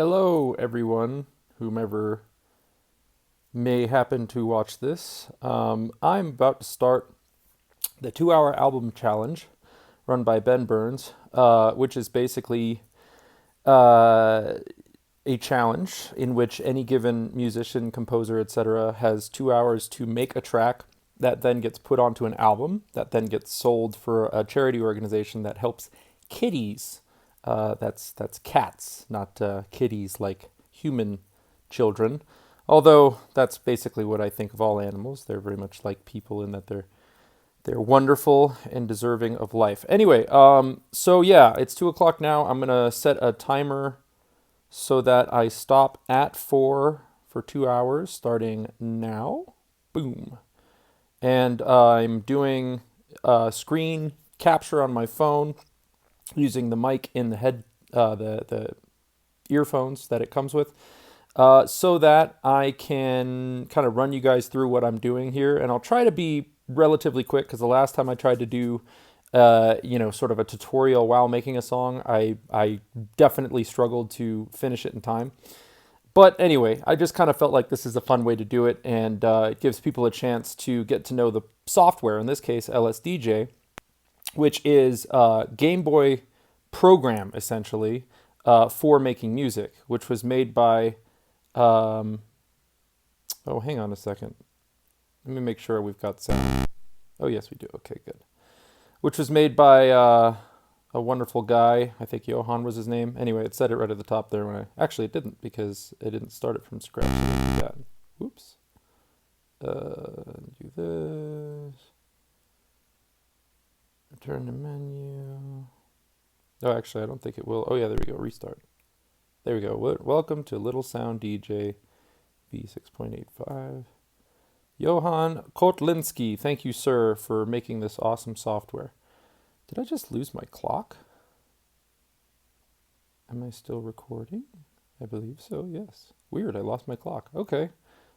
Hello, everyone, whomever may happen to watch this. I'm about to start the 2 hour album challenge run by Ben Burns, which is basically uh, a challenge in which any given musician, composer, etc., has 2 hours to make a track that then gets put onto an album that then gets sold for a charity organization that helps kitties. That's cats, not kitties like human children. Although that's basically what I think of all animals. They're very much like people in that they're wonderful and deserving of life. Anyway, so yeah, it's 2 o'clock now. I'm gonna set a timer so that I stop at 4 for 2 hours, starting now. Boom. And I'm doing screen capture on my phone using the mic in the head, the earphones that it comes with, so that I can kind of run you guys through what I'm doing here. And I'll try to be relatively quick because the last time I tried to do, sort of a tutorial while making a song, I definitely struggled to finish it in time. But anyway, I just kind of felt like this is a fun way to do it, and it gives people a chance to get to know the software, in this case LSDj, which is a Gameboy program, essentially, for making music, which was made by, oh, hang on a second. Let me make sure we've got sound. Oh, yes, we do. Okay, good. Which was made by a wonderful guy. I think Johan was his name. Anyway, it said it right at the top there. Actually, it didn't, because it didn't start it from scratch. So let's do that. Oops. Do this. Return to menu. Oh, actually, I don't think it will. Oh, yeah, there we go. Restart. There we go. Welcome to Little Sound DJ V6.85. Johan Kotlinski, thank you, sir, for making this awesome software. Did I just lose my clock? Am I still recording? I believe so, yes. Weird, I lost my clock. Okay,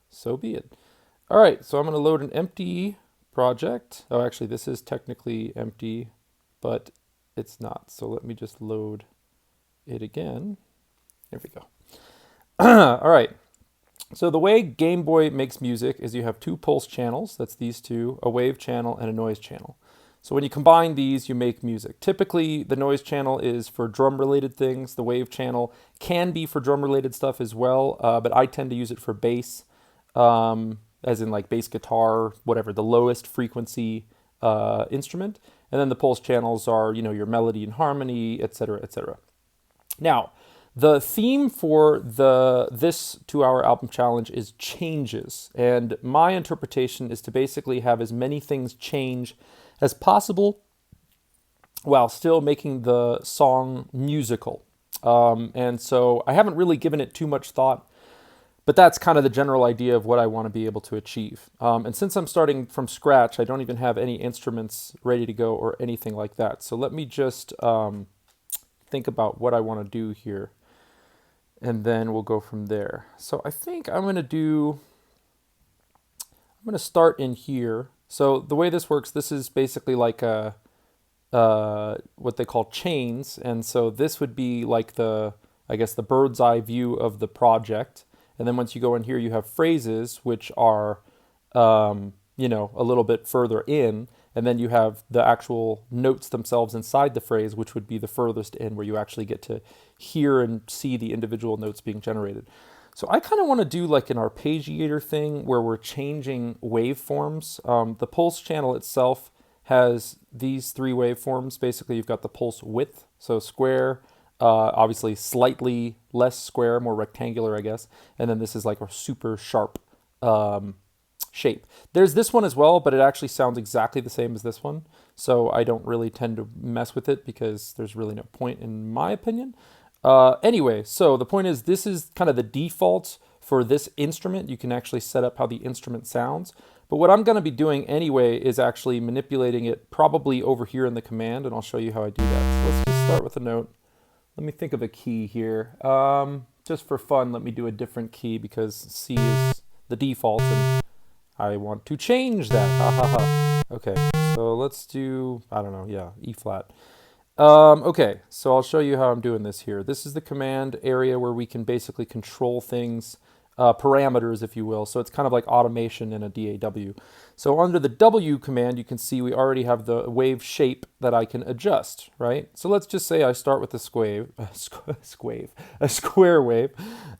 so be it. All right, so I'm going to load an empty project. Oh, actually, this is technically empty, but it's not. So let me just load it again. There we go. All right. So the way Game Boy makes music is you have two pulse channels. That's these two, a wave channel and a noise channel. So when you combine these, you make music. Typically, the noise channel is for drum-related things. The wave channel can be for drum-related stuff as well, but I tend to use it for bass, as in like bass guitar, whatever, the lowest frequency instrument. And then the pulse channels are, your melody and harmony, etc., etc. Now, the theme for this 2 hour album challenge is changes. And my interpretation is to basically have as many things change as possible while still making the song musical. And so I haven't really given it too much thought, but that's kind of the general idea of what I want to be able to achieve. And since I'm starting from scratch, I don't even have any instruments ready to go or anything like that. So let me just think about what I want to do here, and then we'll go from there. So I think I'm going to start in here. So the way this works, this is basically like a what they call chains. And so this would be like the bird's eye view of the project. And then once you go in here, you have phrases, which are, a little bit further in. And then you have the actual notes themselves inside the phrase, which would be the furthest in, where you actually get to hear and see the individual notes being generated. So I kind of want to do like an arpeggiator thing where we're changing waveforms. The pulse channel itself has these three waveforms. Basically, you've got the pulse width, so square, obviously slightly less square, more rectangular, I guess. And then this is like a super sharp shape. There's this one as well, but it actually sounds exactly the same as this one. So I don't really tend to mess with it because there's really no point in my opinion. Anyway, so the point is this is kind of the default for this instrument. You can actually set up how the instrument sounds. But what I'm going to be doing anyway is actually manipulating it probably over here in the command, and I'll show you how I do that. So let's just start with a note. Let me think of a key here. Just for fun, let me do a different key because C is the default and I want to change that. Ha ha ha. Okay, so let's do, I don't know, yeah, E flat. Okay, so I'll show you how I'm doing this here. This is the command area where we can basically control things, parameters, if you will. So it's kind of like automation in a DAW. So under the W command, you can see we already have the wave shape that I can adjust, right? So let's just say I start with a a square wave.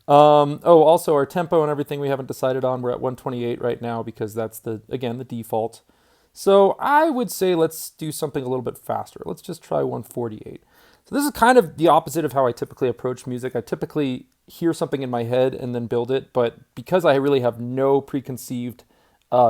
Oh, also our tempo and everything we haven't decided on. We're at 128 right now because that's again, the default. So I would say let's do something a little bit faster. Let's just try 148. So this is kind of the opposite of how I typically approach music. I typically hear something in my head and then build it, but because I really have no preconceived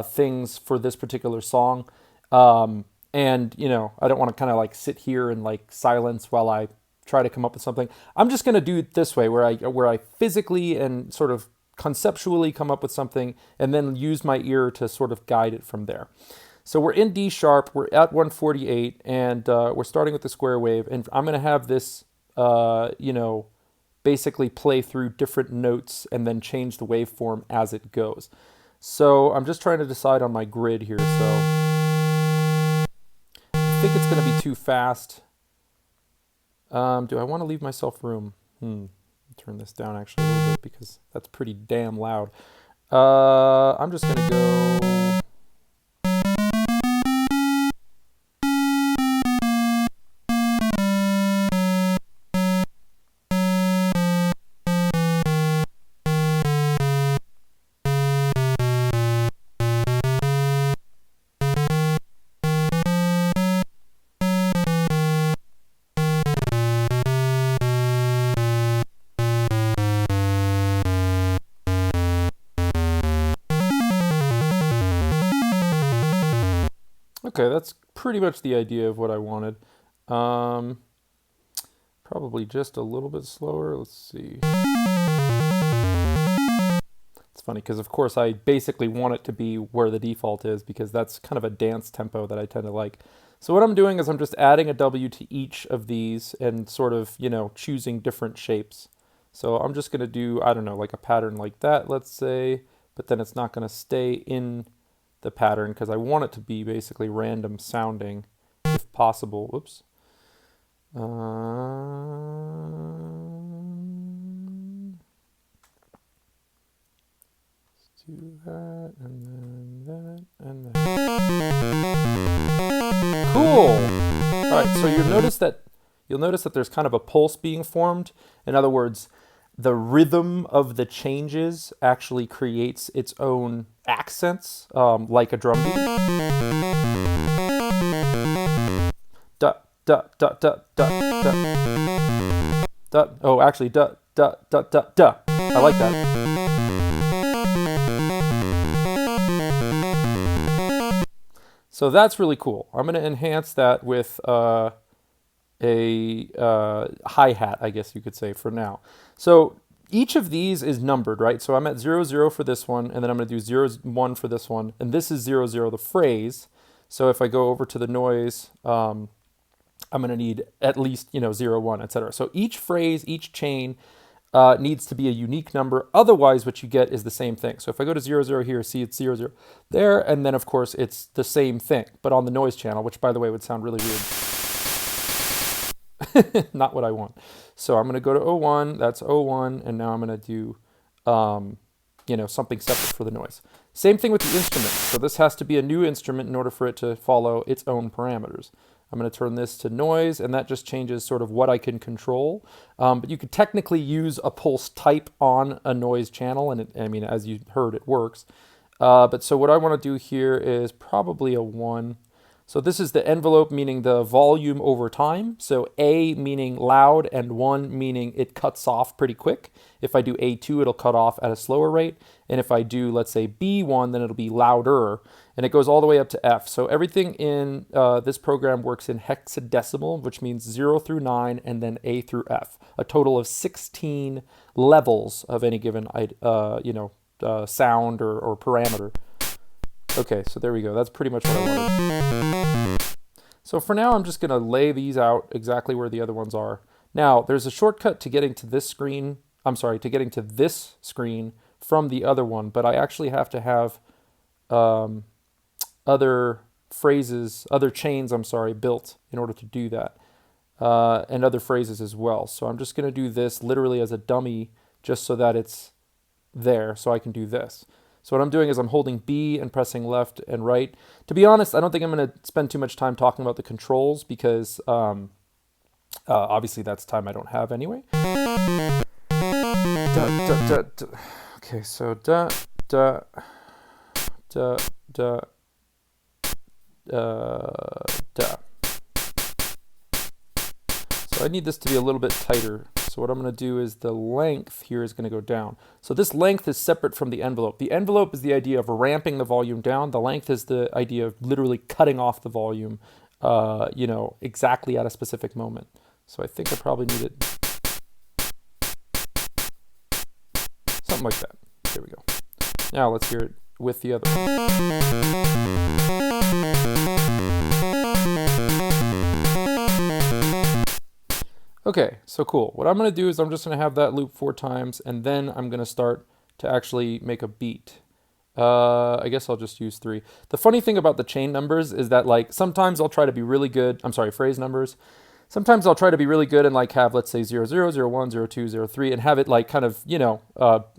things for this particular song, and I don't want to kind of like sit here and like silence while I try to come up with something. I'm just going to do it this way, where I physically and sort of conceptually come up with something, and then use my ear to sort of guide it from there. So we're in D sharp, we're at 148, and we're starting with the square wave, and I'm going to have this, basically play through different notes and then change the waveform as it goes. So I'm just trying to decide on my grid here, so I think it's going to be too fast. Do I want to leave myself room? Turn this down actually a little bit because that's pretty damn loud. I'm just going to go... Okay, that's pretty much the idea of what I wanted. Probably just a little bit slower. Let's see. It's funny because, of course, I basically want it to be where the default is because that's kind of a dance tempo that I tend to like. So what I'm doing is I'm just adding a W to each of these and sort of, choosing different shapes. So I'm just going to do, I don't know, like a pattern like that, let's say, but then it's not going to stay in the pattern because I want it to be basically random sounding if possible. Whoops. Let's do that, and then that, and that. Cool! Alright, so you'll notice that there's kind of a pulse being formed. In other words, the rhythm of the changes actually creates its own accents, like a drum beat. Da, da, da, da, da, da. Da. Oh, actually, da, da, da, da, da. I like that. So that's really cool. I'm going to enhance that with a hi-hat, I guess you could say, for now. So each of these is numbered, right? So I'm at 0, 0 for this one, and then I'm going to do 0, 1 for this one, and this is 0, 0, the phrase. So if I go over to the noise, I'm going to need at least, 0, 1, etc. So each phrase, each chain needs to be a unique number. Otherwise, what you get is the same thing. So if I go to 0, 0 here, see it's 0, 0 there, and then of course it's the same thing, but on the noise channel, which by the way would sound really weird. Not what I want. So I'm going to go to 01, that's 01, and now I'm going to do, something separate for the noise. Same thing with the instrument. So this has to be a new instrument in order for it to follow its own parameters. I'm going to turn this to noise, and that just changes sort of what I can control. But you could technically use a pulse type on a noise channel, and as you heard, it works. But so what I want to do here is probably a 1. So this is the envelope, meaning the volume over time. So A meaning loud, and 1 meaning it cuts off pretty quick. If I do A2, it'll cut off at a slower rate. And if I do, let's say, B1, then it'll be louder. And it goes all the way up to F. So everything in this program works in hexadecimal, which means 0 through 9, and then A through F. A total of 16 levels of any given sound or parameter. Okay, so there we go. That's pretty much what I wanted. So for now, I'm just going to lay these out exactly where the other ones are. Now, there's a shortcut to getting to this screen. To getting to this screen from the other one, but I actually have to have other phrases, other chains, built in order to do that. and other phrases as well. So I'm just going to do this literally as a dummy just so that it's there so I can do this. So what I'm doing is I'm holding B and pressing left and right. To be honest, I don't think I'm going to spend too much time talking about the controls because obviously that's time I don't have anyway. Okay, so da. So I need this to be a little bit tighter. So what I'm going to do is the length here is going to go down. So this length is separate from the envelope. The envelope is the idea of ramping the volume down. The length is the idea of literally cutting off the volume, you know, exactly at a specific moment. So I think I probably need it something like that. There we go. Now let's hear it with the other one. Okay, so cool. What I'm going to do is I'm just going to have that loop 4 times, and then I'm going to start to actually make a beat. I guess I'll just use 3. The funny thing about the chain numbers is that, like, sometimes I'll try to be really good. I'm sorry, phrase numbers. Sometimes I'll try to be really good and, like, have, let's say, 0, 0, 0, 1, 0, 2, 0, 3, and have it, like, kind of, you know,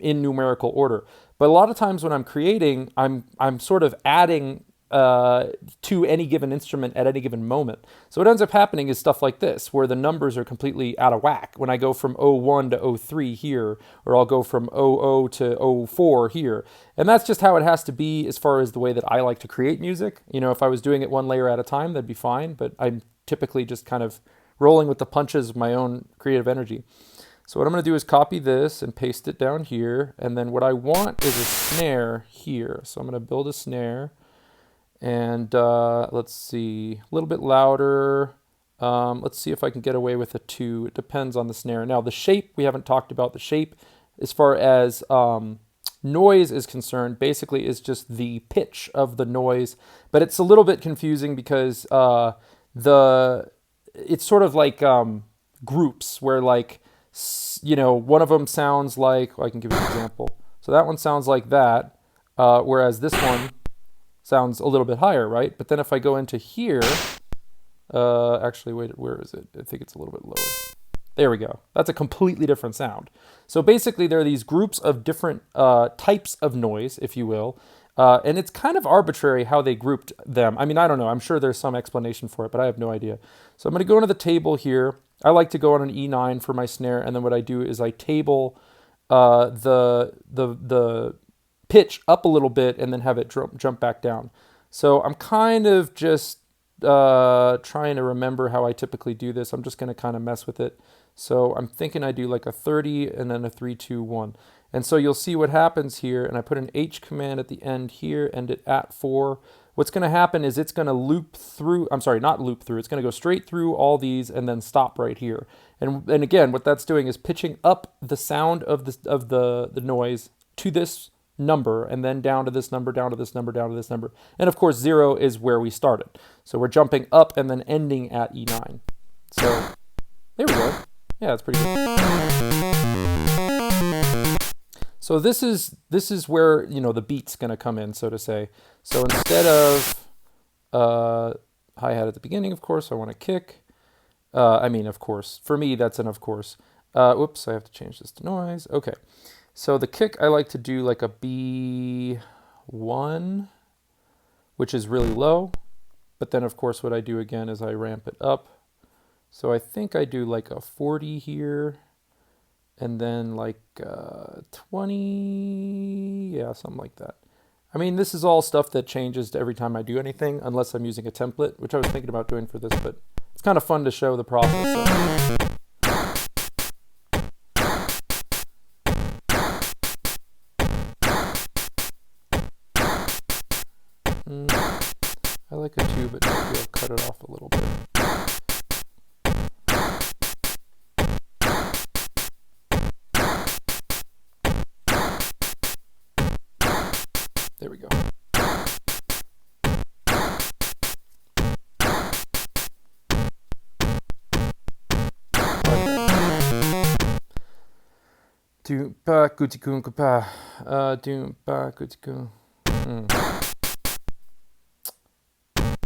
in numerical order. But a lot of times when I'm creating, I'm sort of adding to any given instrument at any given moment. So what ends up happening is stuff like this, where the numbers are completely out of whack. When I go from 01 to 03 here, or I'll go from 00 to 04 here. And that's just how it has to be as far as the way that I like to create music. You know, if I was doing it one layer at a time, that'd be fine, but I'm typically just kind of rolling with the punches of my own creative energy. So what I'm going to do is copy this and paste it down here. And then what I want is a snare here. So I'm going to build a snare. And let's see, a little bit louder. Let's see if I can get away with a 2. It depends on the snare. Now, the shape, we haven't talked about the shape. As far as noise is concerned, basically is just the pitch of the noise. But it's a little bit confusing because it's sort of like groups where, like, you know, one of them sounds like, well, I can give you an example. So that one sounds like that, whereas this one sounds a little bit higher, right? But then if I go into here, actually, wait, where is it? I think it's a little bit lower. There we go. That's a completely different sound. So basically, there are these groups of different types of noise, if you will, and it's kind of arbitrary how they grouped them. I mean, I don't know. I'm sure there's some explanation for it, but I have no idea. So I'm going to go into the table here. I like to go on an E9 for my snare, and then what I do is I table the pitch up a little bit and then have it jump back down. So I'm kind of just trying to remember how I typically do this. I'm just going to kind of mess with it. So I'm thinking I do like a 30 and then a 3, 2, 1. And so you'll see what happens here. And I put an H command at the end here, end it at 4. What's going to happen is it's going to loop through, I'm sorry, not loop through. It's going to go straight through all these and then stop right here. And again, what that's doing is pitching up the sound of the noise to this number, and then down to this number, down to this number, down to this number. And of course, 0 is where we started. So we're jumping up and then ending at E9. So there we go. Yeah, that's pretty good. So this is where, you know, the beat's going to come in, so to say. So instead of hi-hat at the beginning, of course, I want a kick. I mean, of course. For me, that's an of course. Whoops, I have to change this to noise. Okay. So the kick, I like to do like a B1, which is really low. But then, of course, what I do again is I ramp it up. So I think I do like a 40 here, and then like 20, yeah, something like that. I mean, this is all stuff that changes every time I do anything, unless I'm using a template, which I was thinking about doing for this, but it's kind of fun to show the process. So. I like a 2, but maybe I'll cut it off a little bit. There we go. Do ba kutikun kupa. Do ba kutikun.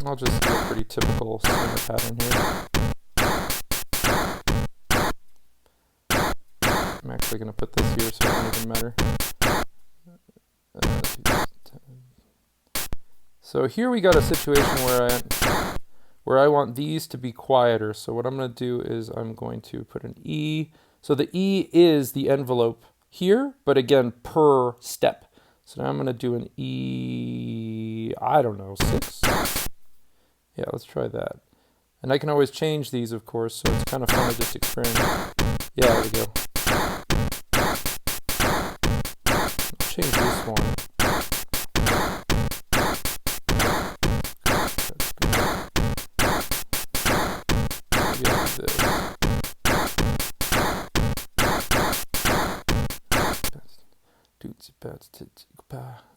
I'll just do a pretty typical snare pattern here. I'm actually going to put this here so it doesn't even matter. So here we got a situation where I want these to be quieter. So what I'm going to do is I'm going to put an E. So the E is the envelope here, but again, per step. So now I'm going to do an E, I don't know, 6? Yeah, let's try that. And I can always change these, of course, so it's kind of fun to just experiment. Yeah, there we go. I'll change this one.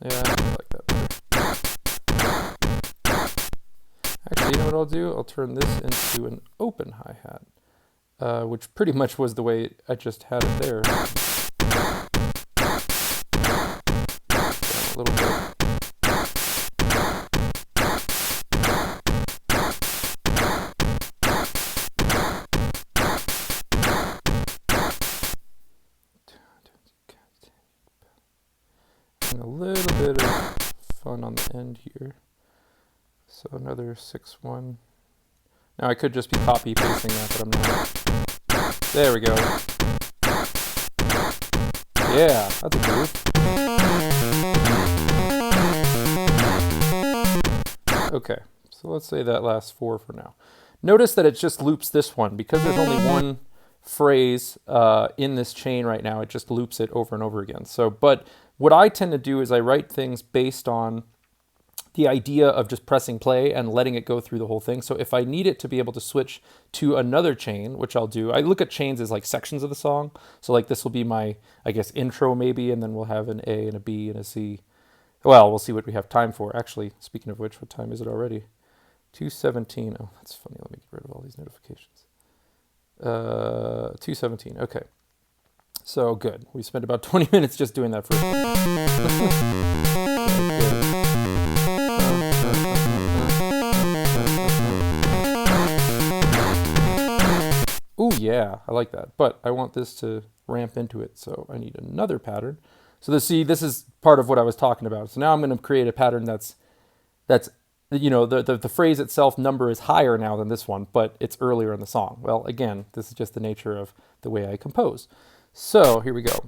Yeah, I like that better. Actually, you know what I'll do? I'll turn this into an open hi-hat, which pretty much was the way I just had it there. A little bit. And a little bit of fun on the end here. So another 6-1. Now I could just be copy pasting that, but I'm not. There we go. Yeah, that's a groove. Okay, so let's say that lasts 4 for now. Notice that it just loops this one. Because there's only one phrase in this chain right now, it just loops it over and over again. So, but what I tend to do is I write things based on the idea of just pressing play and letting it go through the whole thing. So if I need it to be able to switch to another chain, which I'll do, I look at chains as like sections of the song. So like this will be my, I guess, intro maybe, and then we'll have an A and a B and a C. Well, we'll see what we have time for. Actually, speaking of which, what time is it already? 2:17. Oh, that's funny. Let me get rid of all these notifications. 2:17. Okay. So good. We spent about 20 minutes just doing that first one. Ooh, yeah, I like that. But I want this to ramp into it, so I need another pattern. So this is part of what I was talking about. So now I'm going to create a pattern that's you know, the phrase itself number is higher now than this one, but it's earlier in the song. Well, again, this is just the nature of the way I compose. So here we go.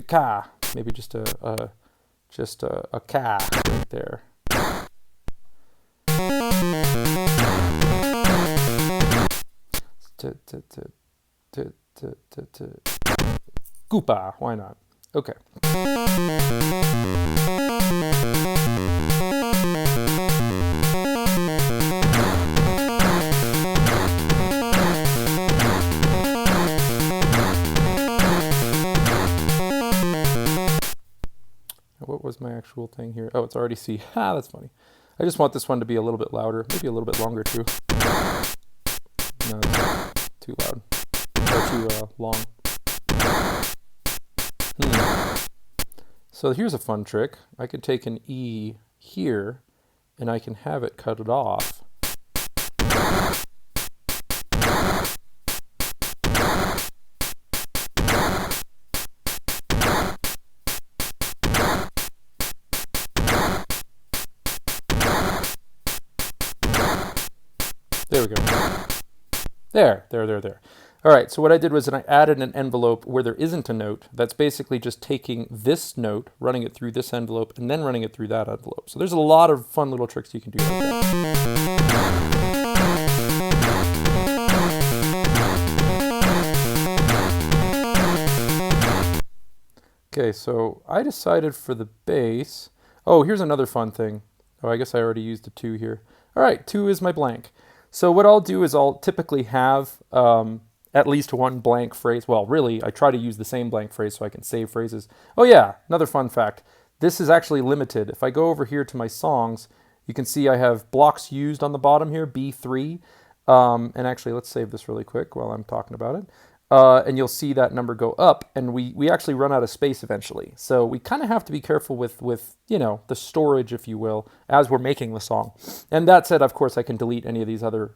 Ka. Maybe just a ka right there. Koopa, why not? Okay. What was my actual thing here? Oh, it's already C. Ha, that's funny. I just want this one to be a little bit louder, maybe a little bit longer too. No, it's too loud. Or too long. So here's a fun trick. I could take an E here, and I can have it cut it off. There we go. There. All right, so what I did was I added an envelope where there isn't a note. That's basically just taking this note, running it through this envelope, and then running it through that envelope. So there's a lot of fun little tricks you can do like that. Okay, so I decided for the bass. Oh, here's another fun thing. Oh, I guess I already used a 2 here. All right, 2 is my blank. So what I'll do is I'll typically have at least one blank phrase. Well, really, I try to use the same blank phrase so I can save phrases. Oh yeah, another fun fact. This is actually limited. If I go over here to my songs, you can see I have blocks used on the bottom here, B3. And actually, let's save this really quick while I'm talking about it. And you'll see that number go up, and we actually run out of space eventually. So we kind of have to be careful with you know, the storage, if you will, as we're making the song. And that said, of course, I can delete any of these other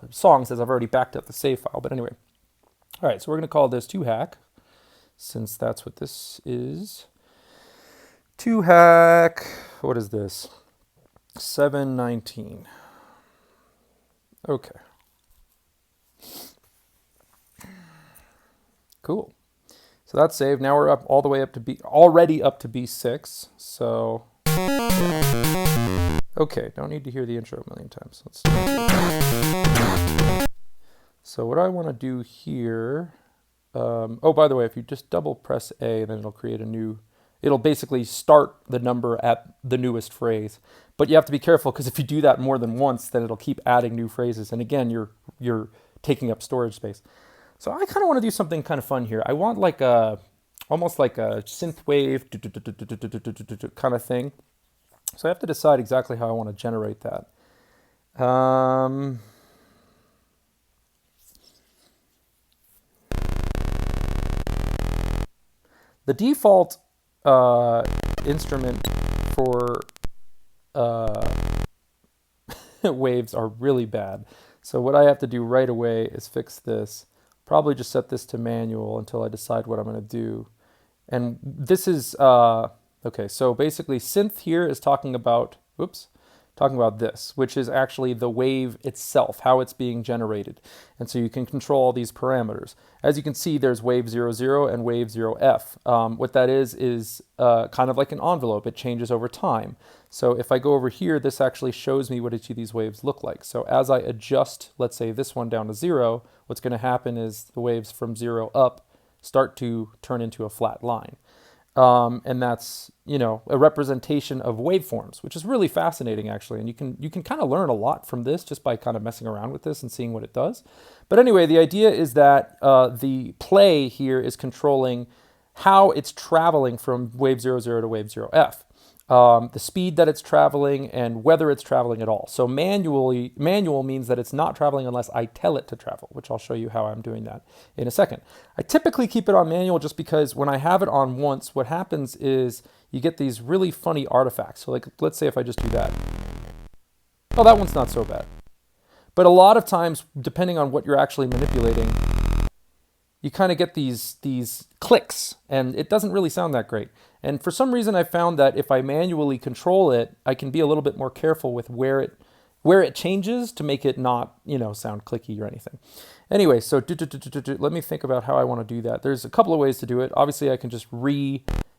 songs as I've already backed up the save file. But anyway, all right, so we're going to call this 2hack. since that's what this is. 2 hack, what is this? 719. Okay. Cool. So that's saved. Now we're up all the way up to already up to B6. So, yeah. Okay, don't need to hear the intro a million times. Let's So what I want to do here, oh, by the way, if you just double press A, then it'll create a new, it'll basically start the number at the newest phrase. But you have to be careful, because if you do that more than once, then it'll keep adding new phrases. And again, you're taking up storage space. So I kind of want to do something kind of fun here. I want like almost like a synthwave kind of thing. So I have to decide exactly how I want to generate that. The default instrument for waves are really bad. So what I have to do right away is fix this. Probably just set this to manual until I decide what I'm going to do. And this is, okay, so basically synth here is talking about this, which is actually the wave itself, how it's being generated. And so you can control all these parameters. As you can see, there's wave 00 and wave 0f. What that is kind of like an envelope. It changes over time. So if I go over here, this actually shows me what each of these waves look like. So as I adjust, let's say this one down to 0, what's going to happen is the waves from 0 up start to turn into a flat line. And that's, a representation of waveforms, which is really fascinating, actually. And you can kind of learn a lot from this just by kind of messing around with this and seeing what it does. But anyway, the idea is that the play here is controlling how it's traveling from wave 00 to wave 0f. The speed that it's traveling and whether it's traveling at all. So manual means that it's not traveling unless I tell it to travel, which I'll show you how I'm doing that in a second. I typically keep it on manual just because when I have it on once, what happens is you get these really funny artifacts. So like, let's say if I just do that. Oh, that one's not so bad. But a lot of times, depending on what you're actually manipulating, you kind of get these clicks, and it doesn't really sound that great. And for some reason, I found that if I manually control it, I can be a little bit more careful with where it changes to make it not, sound clicky or anything. Anyway, so let me think about how I want to do that. There's a couple of ways to do it. Obviously, I can just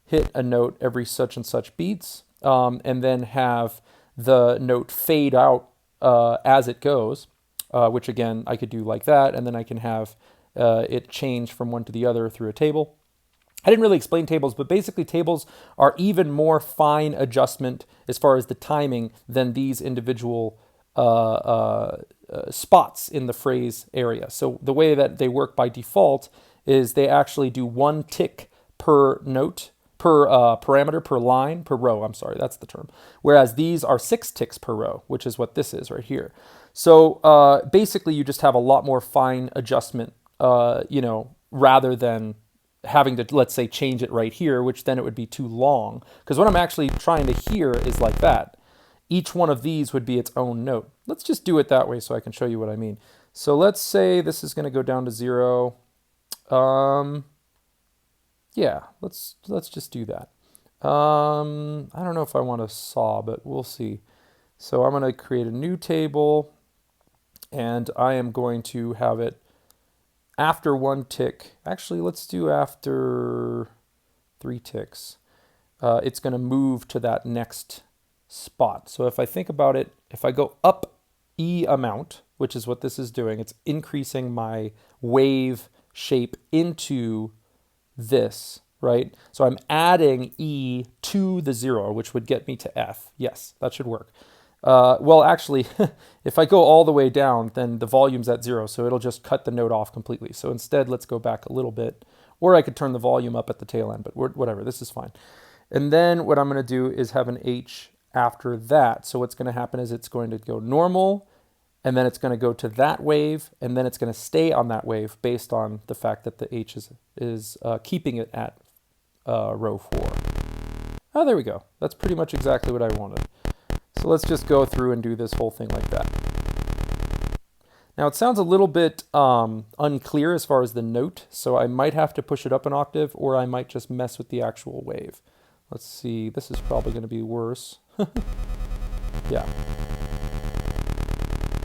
hit a note every such and such beats, and then have the note fade out as it goes, which again, I could do like that, and then I can have it change from one to the other through a table. I didn't really explain tables, but basically tables are even more fine adjustment as far as the timing than these individual spots in the phrase area. So the way that they work by default is they actually do 1 tick per note, per parameter, per line, per row. I'm sorry, that's the term. Whereas these are 6 ticks per row, which is what this is right here. So basically you just have a lot more fine adjustment, rather than having to, let's say, change it right here, which then it would be too long. Because what I'm actually trying to hear is like that. Each one of these would be its own note. Let's just do it that way so I can show you what I mean. So let's say this is going to go down to 0. Yeah, let's just do that. I don't know if I want to saw, but we'll see. So I'm going to create a new table, and I am going to have it after 1 tick. Actually, let's do after 3 ticks. It's going to move to that next spot. So if I think about it, if I go up E amount, which is what this is doing, it's increasing my wave shape into this, right? So I'm adding E to the 0, which would get me to F. Yes, that should work. Well, actually, if I go all the way down, then the volume's at 0, so it'll just cut the note off completely. So instead, let's go back a little bit, or I could turn the volume up at the tail end, but whatever, this is fine. And then what I'm going to do is have an H after that. So what's going to happen is it's going to go normal, and then it's going to go to that wave, and then it's going to stay on that wave based on the fact that the H is keeping it at row 4. Oh, there we go. That's pretty much exactly what I wanted. So let's just go through and do this whole thing like that. Now it sounds a little bit unclear as far as the note, so I might have to push it up an octave, or I might just mess with the actual wave. Let's see, this is probably going to be worse. Yeah.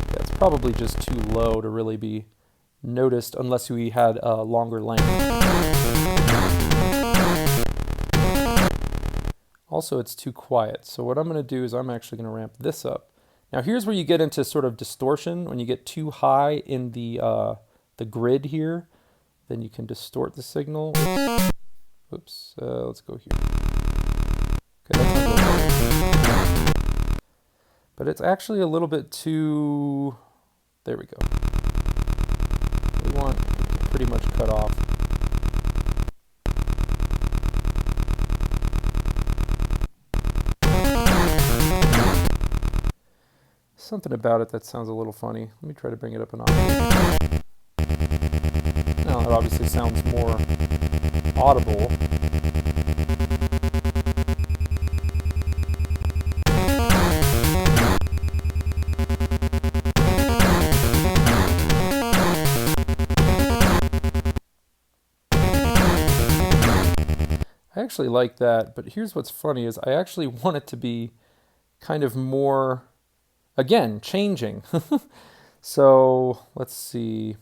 It's probably just too low to really be noticed unless we had a longer length. Also, it's too quiet. So what I'm going to do is I'm actually going to ramp this up. Now here's where you get into sort of distortion. When you get too high in the grid here, then you can distort the signal. Oops, let's go here. Okay, that's not good. But it's actually a little bit too, there we go. We want it to pretty much cut off. Something about it that sounds a little funny. Let me try to bring it up an octave. Now it obviously sounds more audible. I actually like that, but here's what's funny is I actually want it to be kind of more, again, changing. So let's see.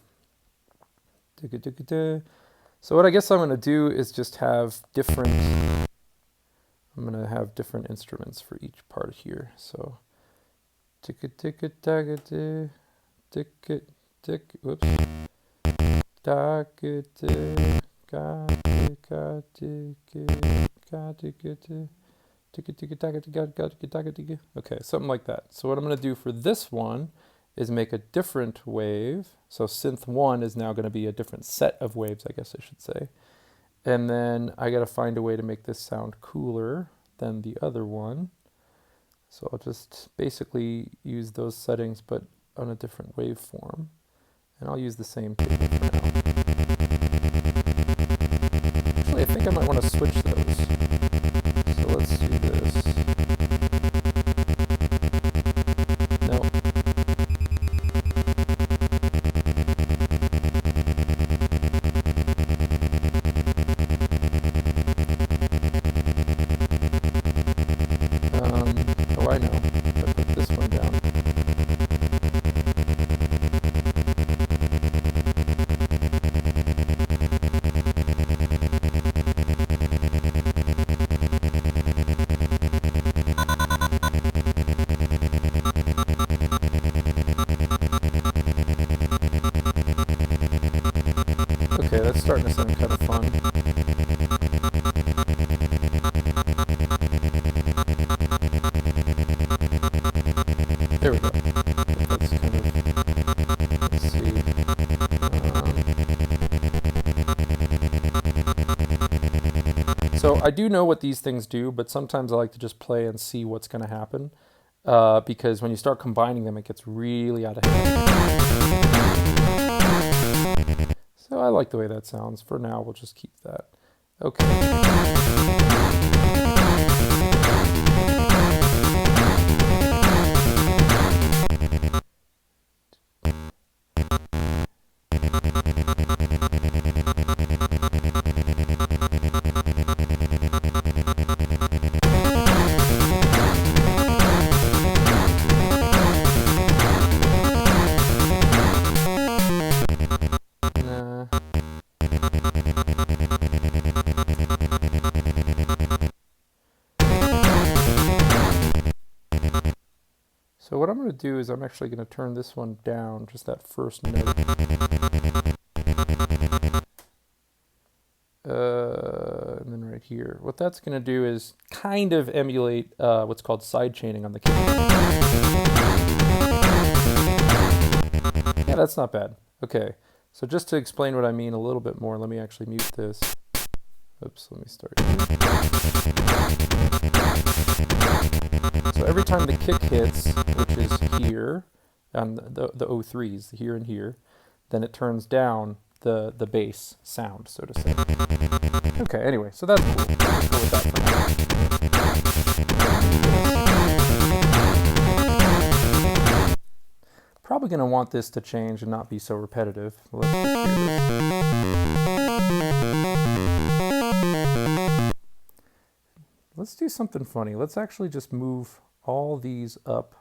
So what I guess I'm going to do is just have different, I'm going to have different instruments for each part here. So whoops. Okay, something like that. So what I'm going to do for this one is make a different wave. So synth 1 is now going to be a different set of waves, I guess I should say. And then I got to find a way to make this sound cooler than the other one. So I'll just basically use those settings but on a different waveform. And I'll use the same table for now. Actually, I think I might want to switch those. So let's do this. No. Oh, I know. If I put this one down. Okay, that's starting to sound kind of fun. There we go. That's kind of, let's see. So I do know what these things do, but sometimes I like to just play and see what's going to happen. Because when you start combining them, it gets really out of hand. So I like the way that sounds. For now, we'll just keep that. Okay. So what I'm going to do is I'm actually going to turn this one down, just that first note. And then right here. What that's going to do is kind of emulate what's called side chaining on the keyboard. Yeah, that's not bad. Okay, so just to explain what I mean a little bit more, let me actually mute this. Oops, let me start here. So every time the kick hits, which is here, on the O3s, here and here, then it turns down the bass sound, so to say. Okay, anyway, so that's cool. Let's go with that for now. probably going to want this to change and not be so repetitive. Let's just hear this. Let's do something funny. Let's actually just move all these up.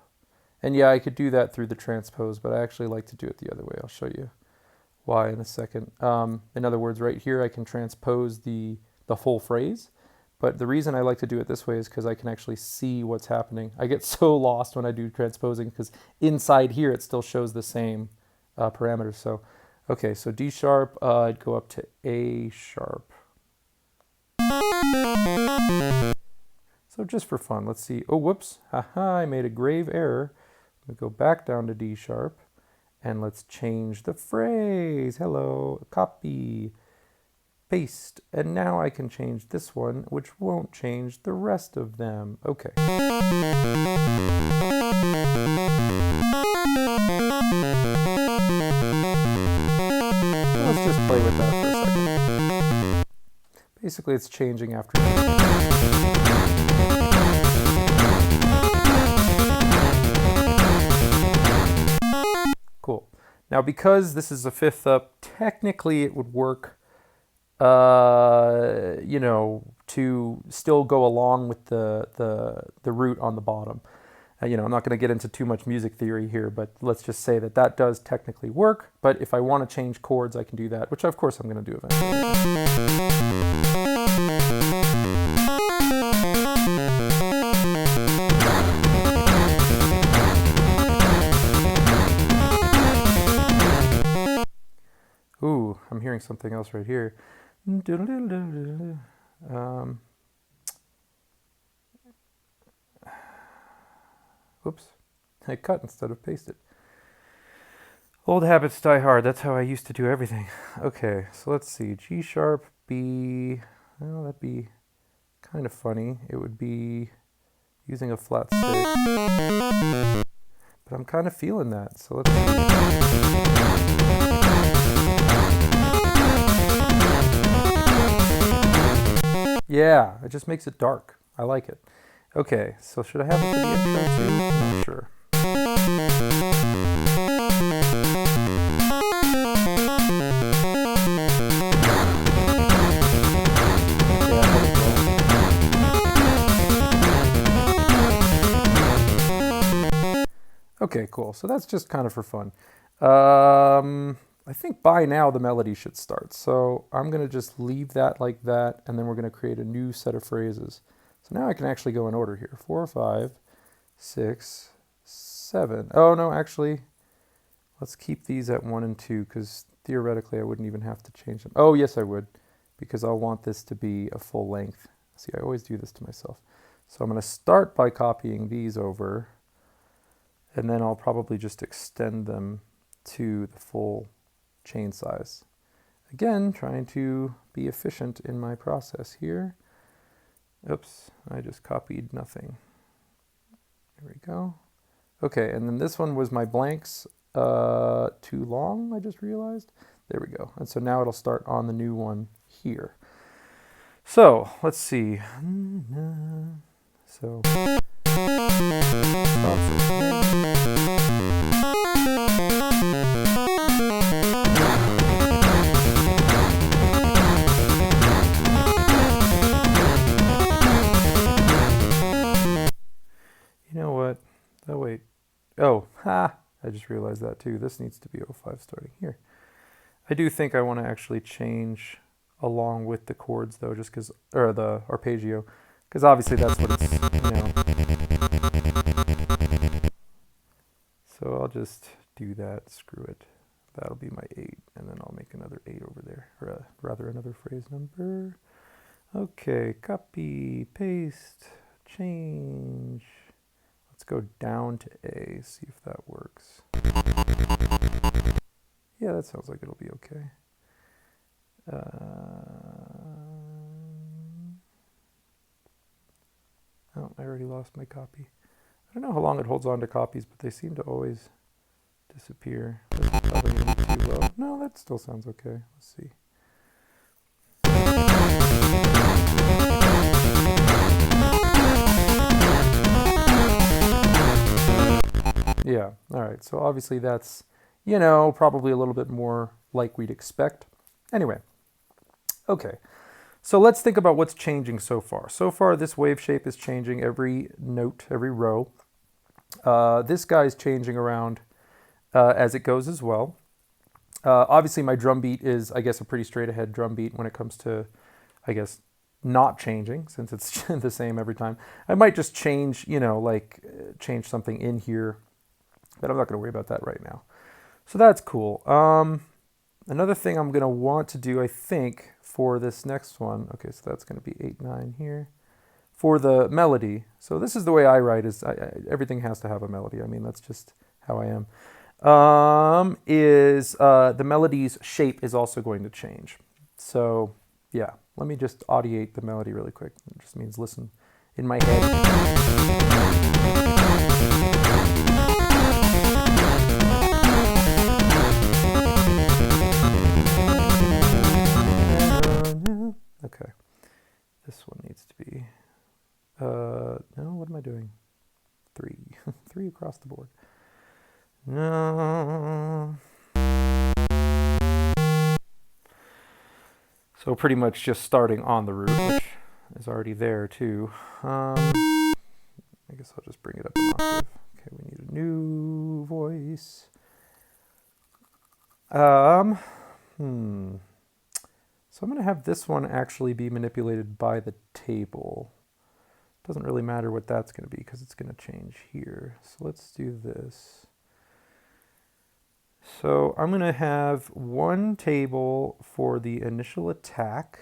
And yeah, I could do that through the transpose, but I actually like to do it the other way. I'll show you why in a second. In other words, right here I can transpose the full phrase, but the reason I like to do it this way is because I can actually see what's happening. I get so lost when I do transposing because inside here it still shows the same parameters. So, okay, so D sharp, I'd go up to A sharp. So just for fun, let's see. Oh, whoops, haha, I made a grave error. We go back down to D sharp and let's change the phrase. Hello, copy, paste. And now I can change this one, which won't change the rest of them. Okay. Let's just play with that for a second. Basically, it's changing after. Cool. Now, because this is a fifth up, technically it would work, you know, to still go along with the root on the bottom. You know, I'm not going to get into too much music theory here, but let's just say that that does technically work. But if I want to change chords, I can do that, which of course I'm going to do eventually. Ooh, I'm hearing something else right here. Oops, I cut instead of pasted. Old habits die hard. That's how I used to do everything. Okay, so let's see. G sharp, B. Well, that'd be kind of funny. It would be using a flat 6. But I'm kind of feeling that, so let's see. Yeah, it just makes it dark. I like it. Okay, so should I have it for the intro too? I'm not sure. Okay, cool. So that's just kind of for fun. I think by now the melody should start. So I'm going to just leave that like that, and then we're going to create a new set of phrases. So now I can actually go in order here. 4, 5, 6, 7. Oh, no, actually, let's keep these at 1 and 2, because theoretically I wouldn't even have to change them. Oh, yes, I would, because I'll want this to be a full length. See, I always do this to myself. So I'm going to start by copying these over, and then I'll probably just extend them to the full chain size. Again, trying to be efficient in my process here. Oops, I just copied nothing. There we go. Okay, and then this one was my blanks too long, I just realized. There we go. And so now it'll start on the new one here. So, let's see. So, you know what? Oh, wait. Oh, ha! I just realized that too. This needs to be 05 starting here. I do think I want to actually change along with the chords though, just because, or the arpeggio, because obviously that's what it's, you know. So I'll just do that, screw it. That'll be my 8, and then I'll make another 8 over there, or rather another phrase number. Okay, copy, paste, change. Let's go down to A, see if that works. Yeah, that sounds like it'll be okay. Oh, I already lost my copy. I don't know how long it holds on to copies, but they seem to always disappear. That's probably gonna be too low. No, that still sounds okay. Let's see. Yeah, Yeah, all right. So obviously that's, you know, probably a little bit more like we'd expect. Anyway, okay. So let's think about what's changing so far. So far, this wave shape is changing every note, every row. This guy's changing around as it goes as well. Obviously, my drum beat is, I guess, a pretty straight ahead drum beat when it comes to, I guess, not changing, since it's the same every time. I might just change, you know, like change something in here, but I'm not going to worry about that right now. So that's cool. Another thing I'm going to want to do, I think, for this next one, okay, so that's going to be 8, 9 here, for the melody. So this is the way I write, is everything has to have a melody. I mean, that's just how I am. The melody's shape is also going to change. So yeah, let me just audiate the melody really quick. It just means listen in my head. Okay, this one needs to be, no, what am I doing? 3, 3 across the board. No. So pretty much just starting on the root, which is already there too. I guess I'll just bring it up an octave. Okay, we need a new voice. So I'm going to have this one actually be manipulated by the table. Doesn't really matter what that's going to be because it's going to change here. So let's do this. So I'm going to have one table for the initial attack.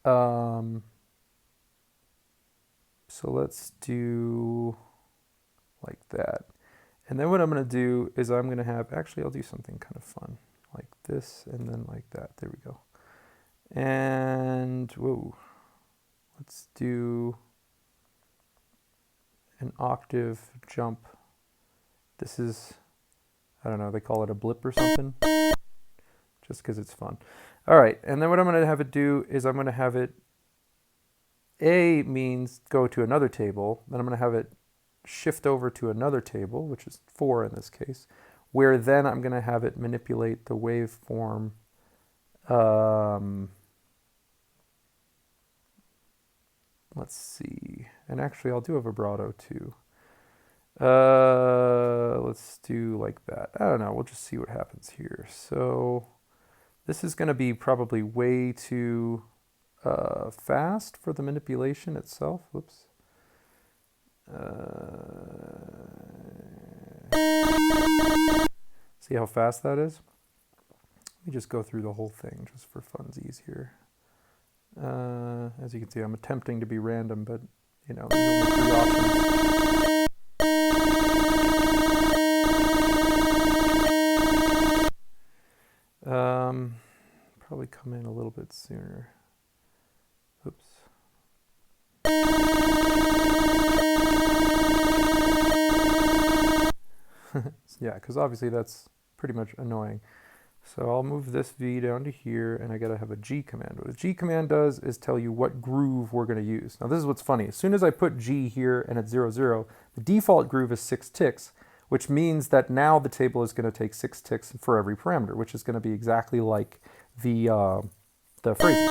So let's do like that. And then what I'm going to do is I'm going to have, actually I'll do something kind of fun, like this and then like that. There we go. And, whoa, let's do an octave jump. This is, I don't know, they call it a blip or something, just because it's fun. All right, and then what I'm going to have it do is I'm going to have it, A means go to another table, then I'm going to have it shift over to another table, which is 4 in this case, where then I'm going to have it manipulate the waveform. Let's see, and actually I'll do a vibrato too. Let's do like that. I don't know, we'll just see what happens here. So this is going to be probably way too fast for the manipulation itself. Whoops. See how fast that is? Let me just go through the whole thing just for funsies here. As you can see, I'm attempting to be random, but you know, there's only 3 options. Probably come in a little bit sooner. Oops. Yeah, because obviously that's pretty much annoying. So I'll move this V down to here, and I gotta have a G command. What a G command does is tell you what groove we're gonna use. Now this is what's funny. As soon as I put G here and it's 0, 0, the default groove is 6 ticks, which means that now the table is gonna take 6 ticks for every parameter, which is gonna be exactly like the phrasing.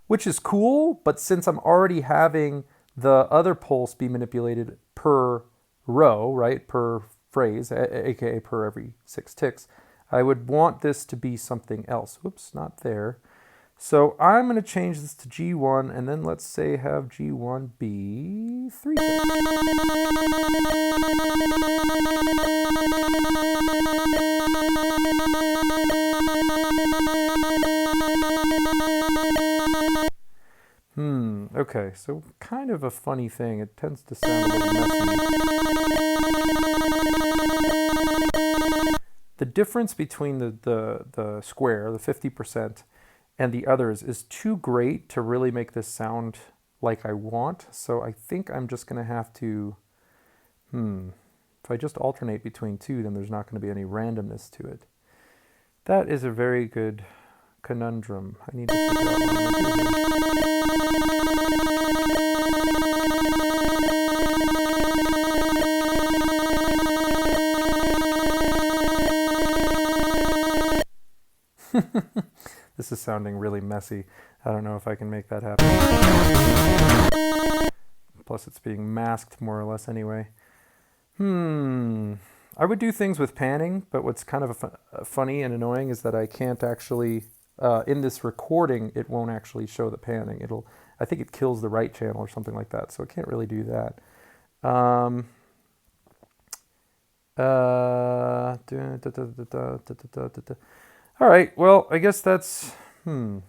Which is cool, but since I'm already having the other pulse be manipulated per row, right, per phrase, aka per every 6 ticks, I would want this to be something else. Whoops, not there. So I'm going to change this to G1, and then let's say have G1 be 3 ticks. Okay, so kind of a funny thing. It tends to sound a little messy. The difference between the square, the 50%, and the others is too great to really make this sound like I want. So I think I'm just going to have to, if I just alternate between 2, then there's not going to be any randomness to it. That is a very good conundrum. I need to figure out what I'm going to do here. This is sounding really messy. I don't know if I can make that happen. Plus it's being masked more or less anyway. I would do things with panning, but what's kind of funny and annoying is that I can't actually, in this recording, it won't actually show the panning. I think it kills the right channel or something like that, so I can't really do that. All right, well, I guess that's, I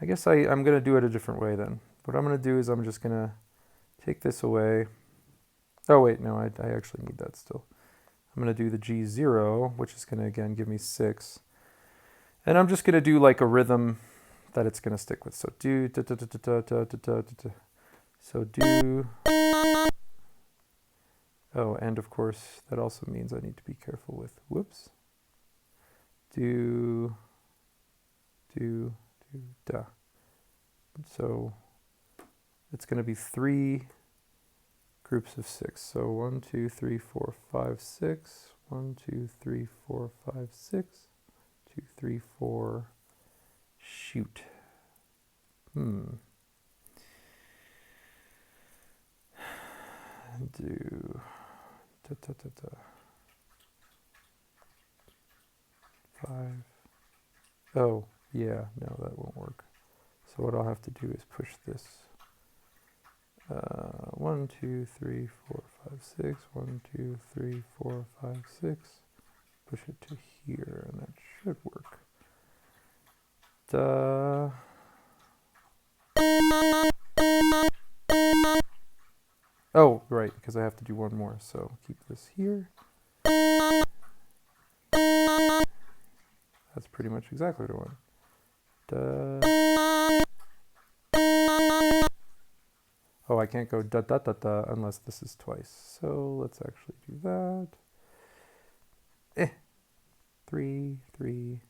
guess I'm going to do it a different way then. What I'm going to do is I'm just going to take this away. Oh, wait, no, I actually need that still. I'm going to do the G0, which is going to, again, give me 6. And I'm just going to do like a rhythm that it's going to stick with. So do, da, da, da, da, da, da, da, da. So do. Oh, and of course, that also means I need to be careful with, whoops. Do, da. So it's going to be 3 groups of 6. So 1, 2, 3, 4, 5, 6. 1, 2, 3, 4, 5, 6. 2, 3, 4. Shoot. Do. Da, da, da, da. 5. Oh, yeah, no, that won't work. So what I'll have to do is push this. 1, 2, 3, 4, 5, 6. 1, 2, 3, 4, 5, 6. Push it to here, and that should work. Da. Oh, right, because I have to do one more. So keep this here. That's pretty much exactly what I want. Da. Oh, I can't go da da da da unless this is twice. So let's actually do that. 3, 3.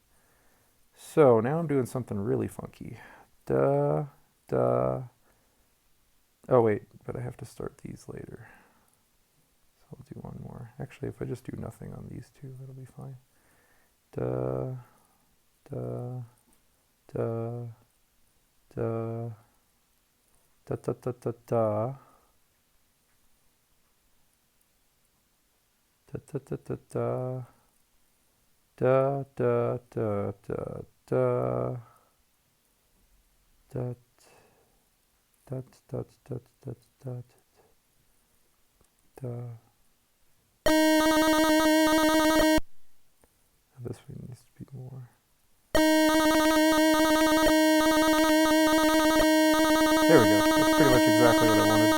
So now I'm doing something really funky. Da, da. Oh wait, but I have to start these later. So I'll do one more. Actually, if I just do nothing on these two, that'll be fine. Da, da, da, da. Da da da da da. Da da da da da. Da da da da da. Da da da da da da da. This one needs to be more. There we go. That's pretty much exactly what I wanted.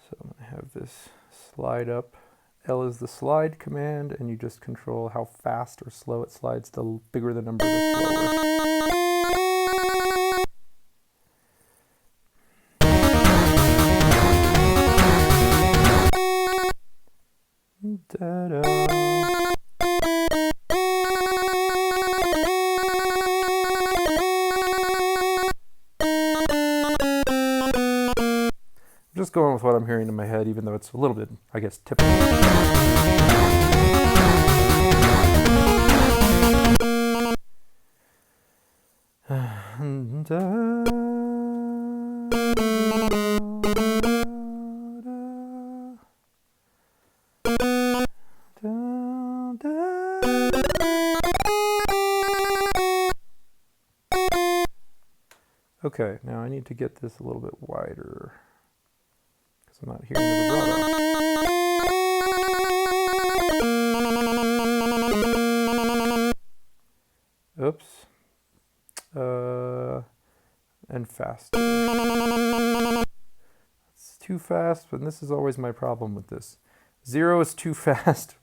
So I'm going to have this slide up. L is the slide command, and you just control how fast or slow it slides. The bigger the number, the slower. Da-da. I'm just going with what I'm hearing in my head, even though it's a little bit, I guess, typical. Okay, now I need to get this a little bit wider because I'm not hearing the vibrato. Oops. And faster. It's too fast, but this is always my problem with this. 0 is too fast.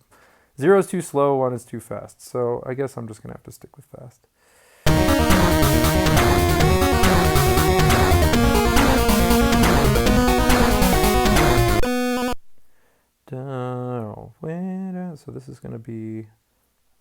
0 is too slow, 1 is too fast. So I guess I'm just going to have to stick with fast. So this is going to be,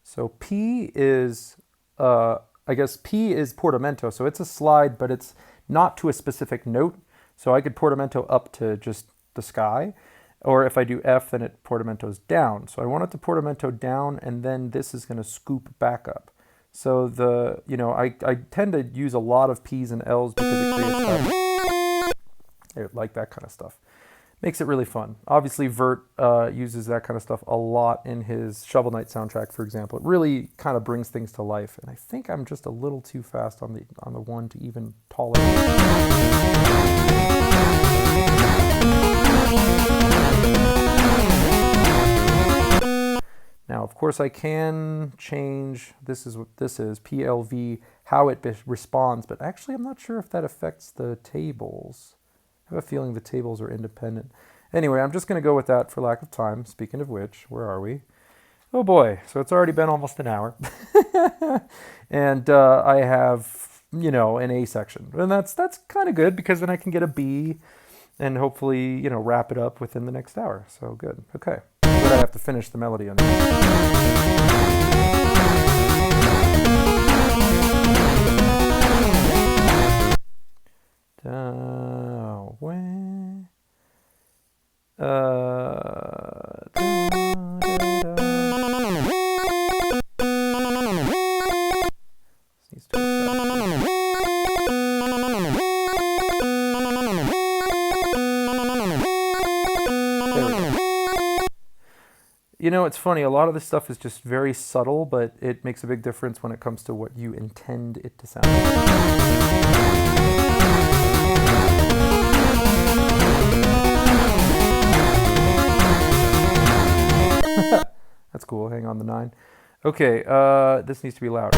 so P is I guess P is portamento, so it's a slide, but it's not to a specific note. So I could portamento up to just the sky, or if I do F, then it portamentos down. So I want it to portamento down, and then this is going to scoop back up. So I tend to use a lot of P's and L's because it creates that, like that kind of stuff. Makes it really fun. Obviously, Vert uses that kind of stuff a lot in his Shovel Knight soundtrack, for example. It really kind of brings things to life. And I think I'm just a little too fast on the one to even tolerate it. Now, of course, I can change, this is what this is, PLV, how it responds, but actually I'm not sure if that affects the tables. I have a feeling the tables are independent. Anyway, I'm just going to go with that for lack of time. Speaking of which, where are we? Oh boy, so it's already been almost an hour. And I have, an A section. And that's kind of good because then I can get a B and hopefully, wrap it up within the next hour. So good. Okay. But I have to finish the melody on it's funny, a lot of this stuff is just very subtle, but it makes a big difference when it comes to what you intend it to sound like. That's cool, hang on the 9. Okay, this needs to be louder.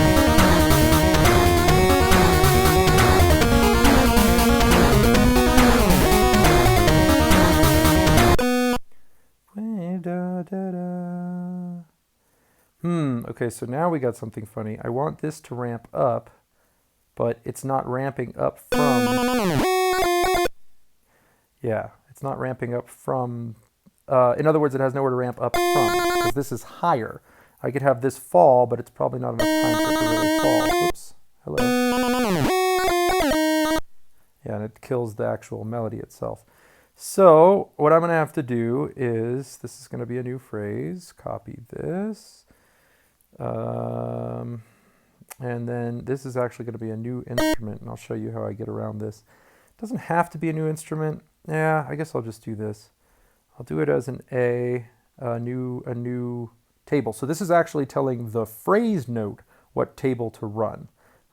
Okay, so now we got something funny. I want this to ramp up, but it's not ramping up from... Yeah, it's not ramping up from... in other words, it has nowhere to ramp up from, because this is higher. I could have this fall, but it's probably not enough time for it to really fall. Oops. Hello. Yeah, and it kills the actual melody itself. So what I'm going to have to do is, this is going to be a new phrase, copy this, and then this is actually going to be a new instrument, and I'll show you how I get around this. It doesn't have to be a new instrument. Yeah, I guess I'll just do this. I'll do it as an A, a new table. So this is actually telling the phrase note what table to run.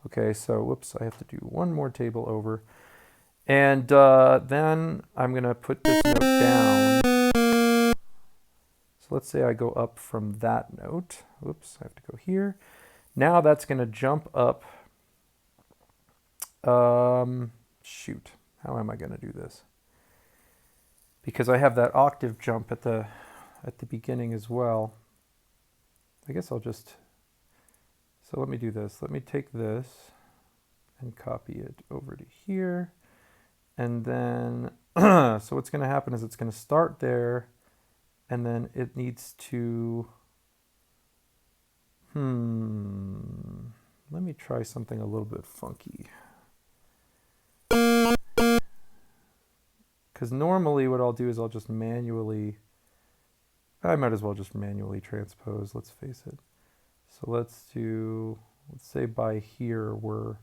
Okay, so whoops, I have to do one more table over. And then I'm going to put this note down. So let's say I go up from that note. Whoops, I have to go here. Now that's going to jump up. Shoot, how am I going to do this? Because I have that octave jump at the beginning as well. I guess I'll just... So let me do this. Let me take this and copy it over to here. And then, so what's going to happen is it's going to start there, and then it needs to, let me try something a little bit funky. Because normally what I'll do is I'll just manually, I might as well just manually transpose, let's face it. So let's say by here we're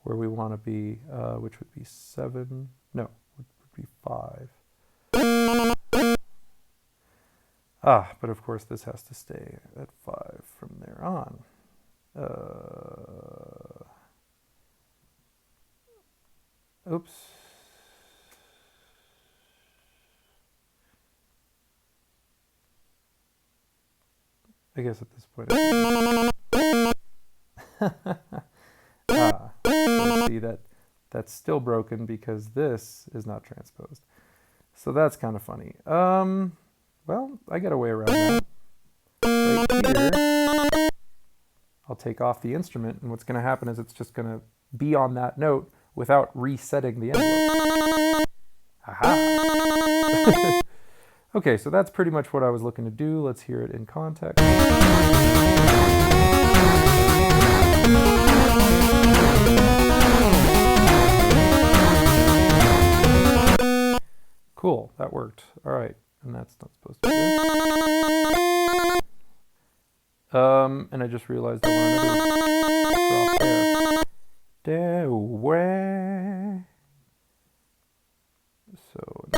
where we want to be, which would be 7, no, would be 5. But of course this has to stay at 5 from there on. Oops. I guess at this point. So see that's still broken because this is not transposed. So that's kind of funny. Well, I get a way around that. Right here, I'll take off the instrument, and what's going to happen is it's just going to be on that note without resetting the envelope. Aha! Okay, so that's pretty much what I was looking to do. Let's hear it in context. that worked. All right, and that's not supposed to be there. And I just realized I want another drop there. Where? So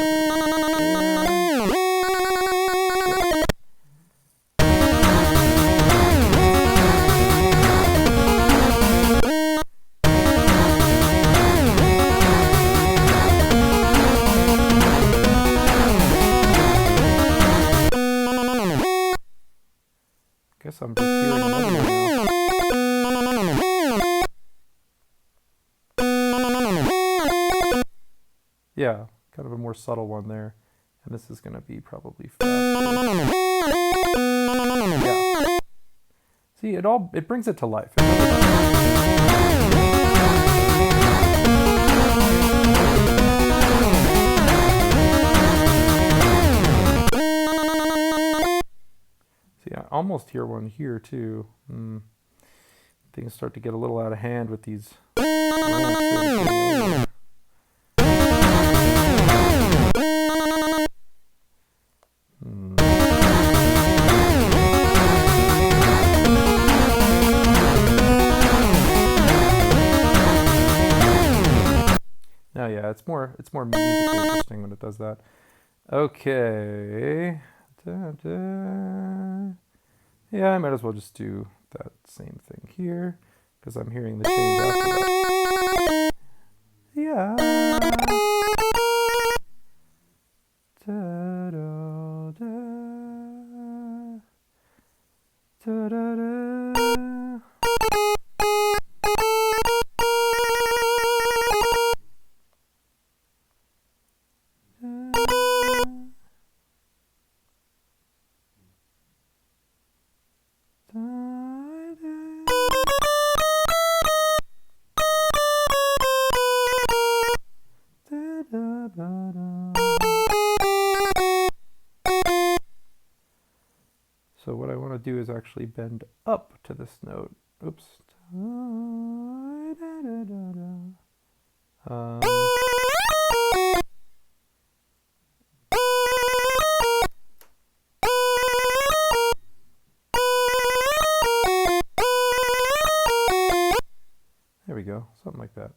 guess I'm just hearing another one now. Yeah, kind of a more subtle one there. And this is going to be probably faster. Yeah. See, it brings it to life. See, I almost hear one here too. Things start to get a little out of hand with these ramps. Now, yeah, it's more musically interesting when it does that. Okay. Yeah, I might as well just do that same thing here because I'm hearing the change after that. Yeah. So what I want to do is actually bend up to this note. Oops. There we go, something like that.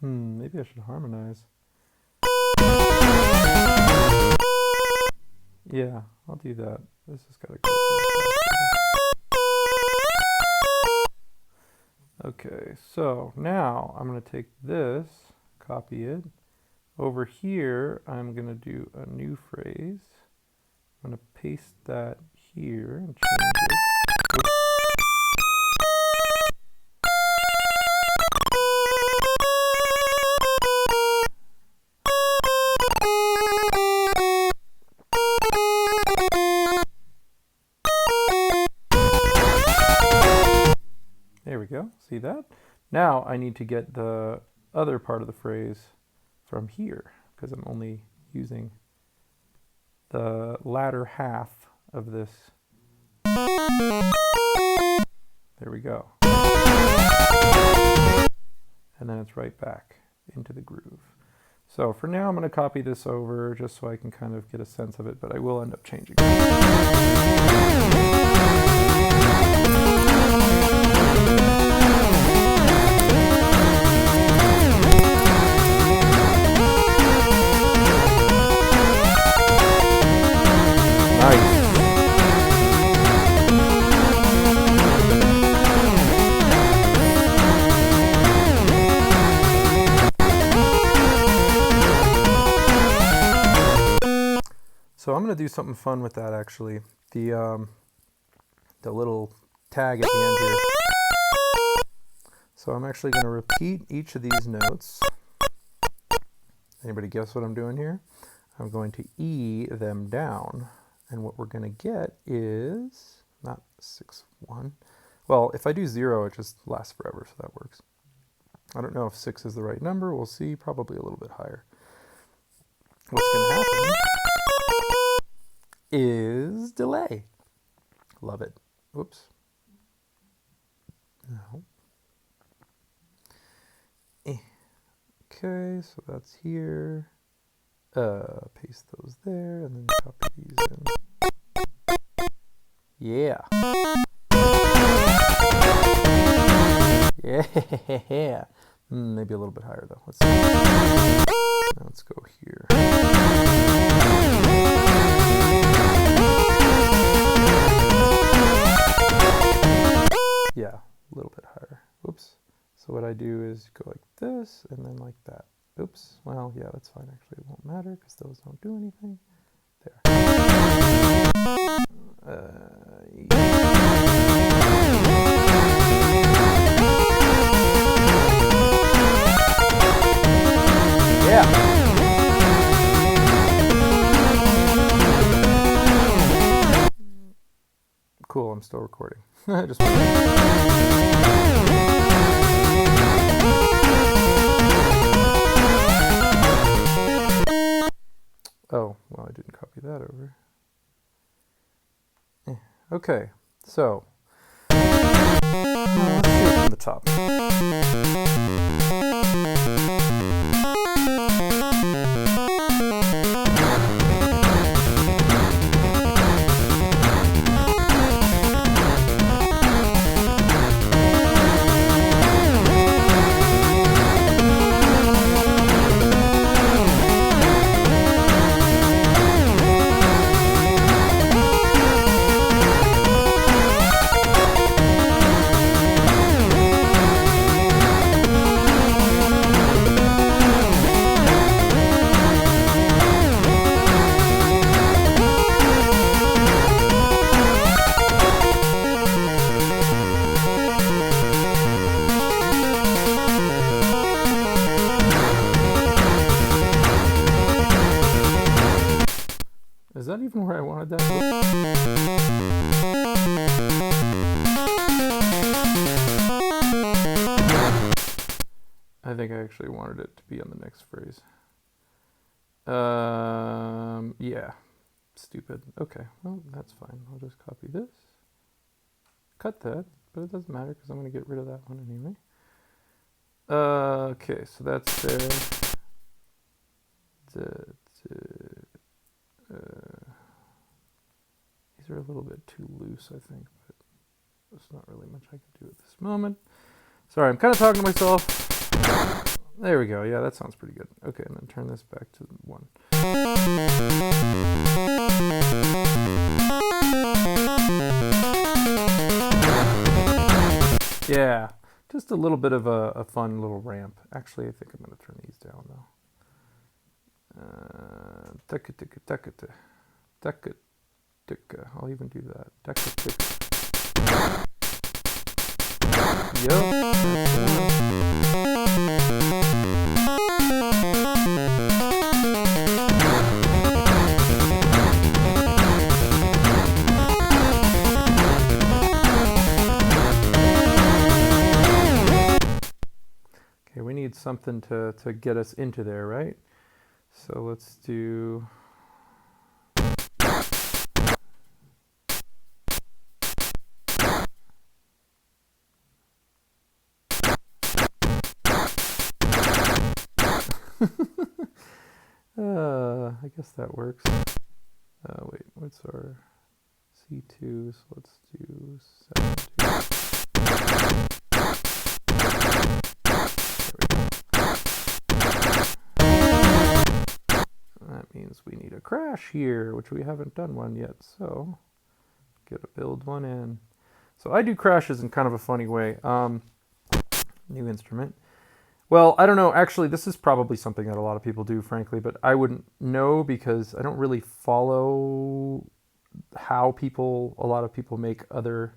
Maybe I should harmonize. Yeah, I'll do that. This has got to go. Okay, so now I'm going to take this, copy it. Over here, I'm going to do a new phrase. I'm going to paste that here and change it. Oops. There we go, see that? Now I need to get the other part of the phrase from here, because I'm only using the latter half of this. There we go. And then it's right back into the groove. So for now I'm going to copy this over just so I can kind of get a sense of it, but I will end up changing it. Nice. to do something fun with that actually. The little tag at the end here. So I'm actually going to repeat each of these notes. Anybody guess what I'm doing here? I'm going to E them down. And what we're going to get is not 6, 1. Well, if I do 0, it just lasts forever, so that works. I don't know if 6 is the right number. We'll see. Probably a little bit higher. What's going to happen is delay. Love it. Whoops. No. Okay, so that's here. Paste those there, and then copy these in. Yeah. Yeah. Maybe a little bit higher though. Let's see. Now let's go here. Yeah, a little bit higher. Oops. So what I do is go like this and then like that. Oops. Well, yeah, that's fine. Actually, it won't matter because those don't do anything. There. Yeah. Cool. I'm still recording. I just want Oh, well, I didn't copy that over. Okay, so let's do it from the top. Is that even where I wanted that? I think I actually wanted it to be on the next phrase. Yeah. Stupid. Okay, well, that's fine. I'll just copy this. Cut that, but it doesn't matter because I'm going to get rid of that one anyway. Okay, so that's there. These are a little bit too loose, I think, but there's not really much I can do at this moment. Sorry, I'm kind of talking to myself. There we go. Yeah, that sounds pretty good. Okay, and then turn this back to 1. Yeah, just a little bit of a fun little ramp. Actually, I think I'm going to turn these down, though. I'll even do that. Yep. Okay, we need something to get us into there, right? So let's do... I guess that works. Wait, what's our C2? So let's do 7, 2. That means we need a crash here, which we haven't done one yet, so gotta build one in. So I do crashes in kind of a funny way. New instrument. Well, I don't know. Actually, this is probably something that a lot of people do, frankly, but I wouldn't know because I don't really follow how a lot of people make their,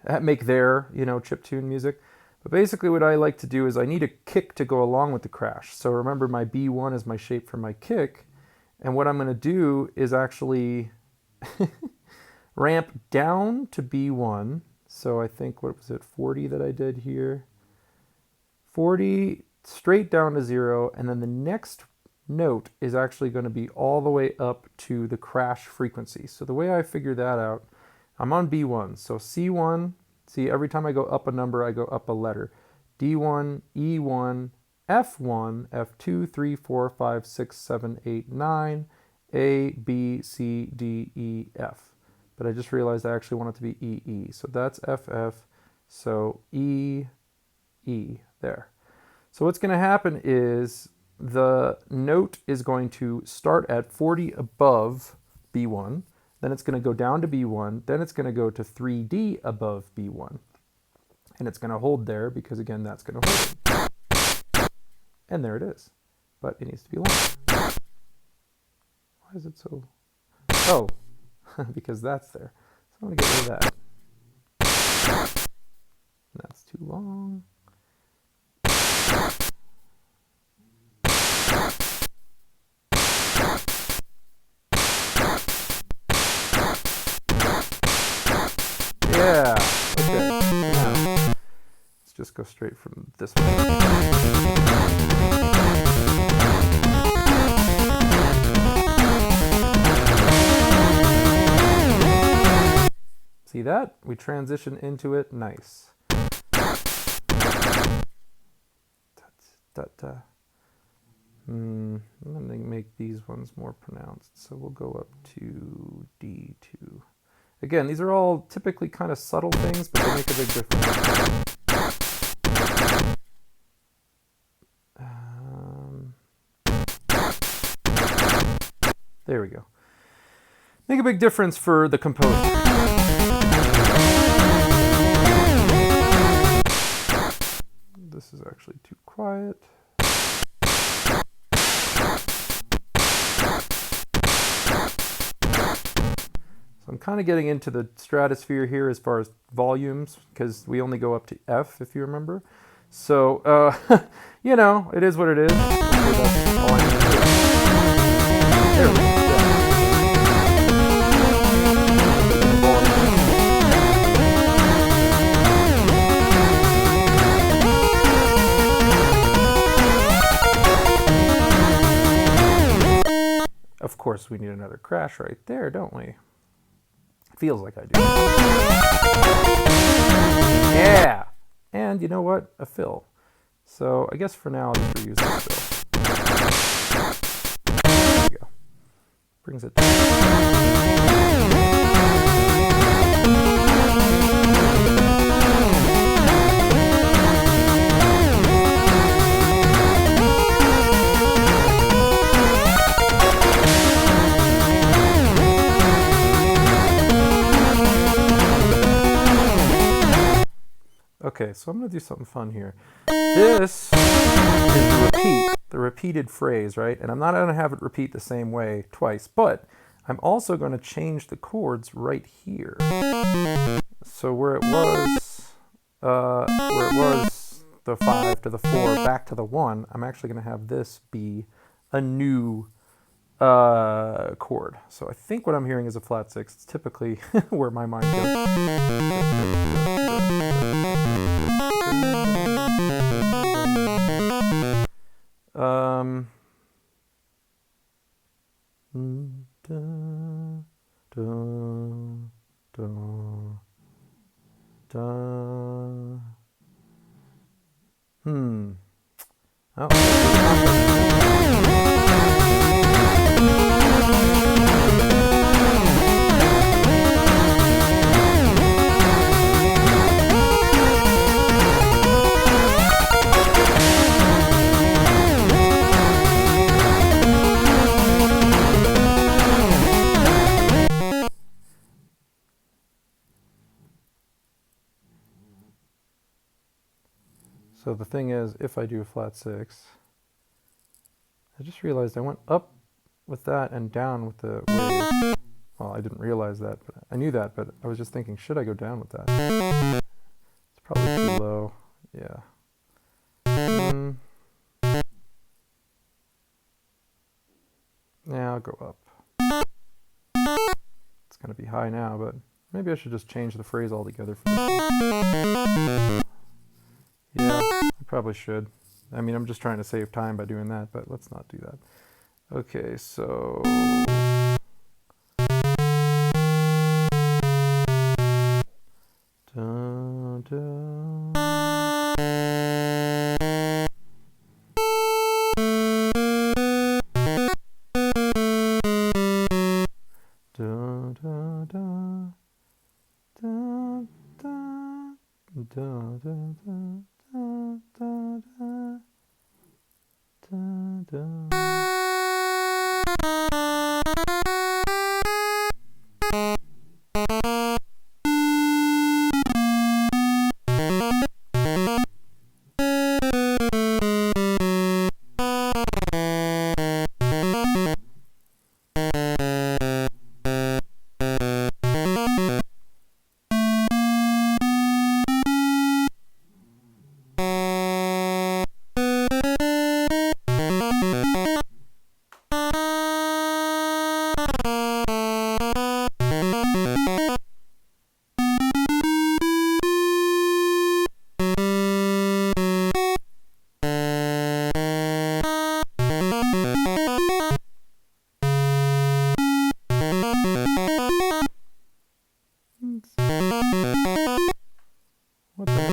chiptune music. But basically what I like to do is I need a kick to go along with the crash. So remember my B1 is my shape for my kick. And what I'm going to do is actually ramp down to B1. So I think, what was it, 40 that I did here? 40 straight down to 0. And then the next note is actually going to be all the way up to the crash frequency. So the way I figure that out, I'm on B1. So C1, see, every time I go up a number, I go up a letter. D1, E1, F1, F2, 3, 4, 5, 6, 7, 8, 9, A, B, C, D, E, F. But I just realized I actually want it to be E, E. So that's F, F. So E, E, there. So what's going to happen is the note is going to start at 40 above B1. Then it's going to go down to B1, then it's going to go to 3D above B1. And it's going to hold there because, again, that's going to hold it. And there it is. But it needs to be long. Why is it so... Oh, because that's there. So I'm going to get rid of that. That's too long. Yeah, okay. Now, let's just go straight from this way. See that? We transition into it. Nice. I'm going to make these ones more pronounced. So we'll go up to D2. Again, these are all typically kind of subtle things, but they make a big difference. There we go. Make a big difference for the composer. This is actually too quiet. So I'm kind of getting into the stratosphere here as far as volumes, because we only go up to F, if you remember. So, it is what it is. That's all I need to do. There we go. Of course, we need another crash right there, don't we? Feels like I do. Yeah! And you know what? A fill. So I guess for now I'll just reuse this fill. There we go. Brings it down. Okay, so I'm going to do something fun here. This is the repeated phrase, right? And I'm not going to have it repeat the same way twice, but I'm also going to change the chords right here. So where it was the 5 to the 4 back to the 1, I'm actually going to have this be a new chord. So I think what I'm hearing is a flat 6. It's typically where my mind goes. So the thing is, if I do a flat 6, I just realized I went up with that and down with the wave. Well, I didn't realize that, but I knew that, but I was just thinking, should I go down with that? It's probably too low. Yeah. Yeah, I'll go up. It's going to be high now, but maybe I should just change the phrase altogether for this one. Yeah, I probably should. I mean, I'm just trying to save time by doing that, but let's not do that. Okay, so... Dun, dun. Dun, dun, dun. Dun, dun, dun, dun, dun, dun, dun, dun, dun, dun. What the?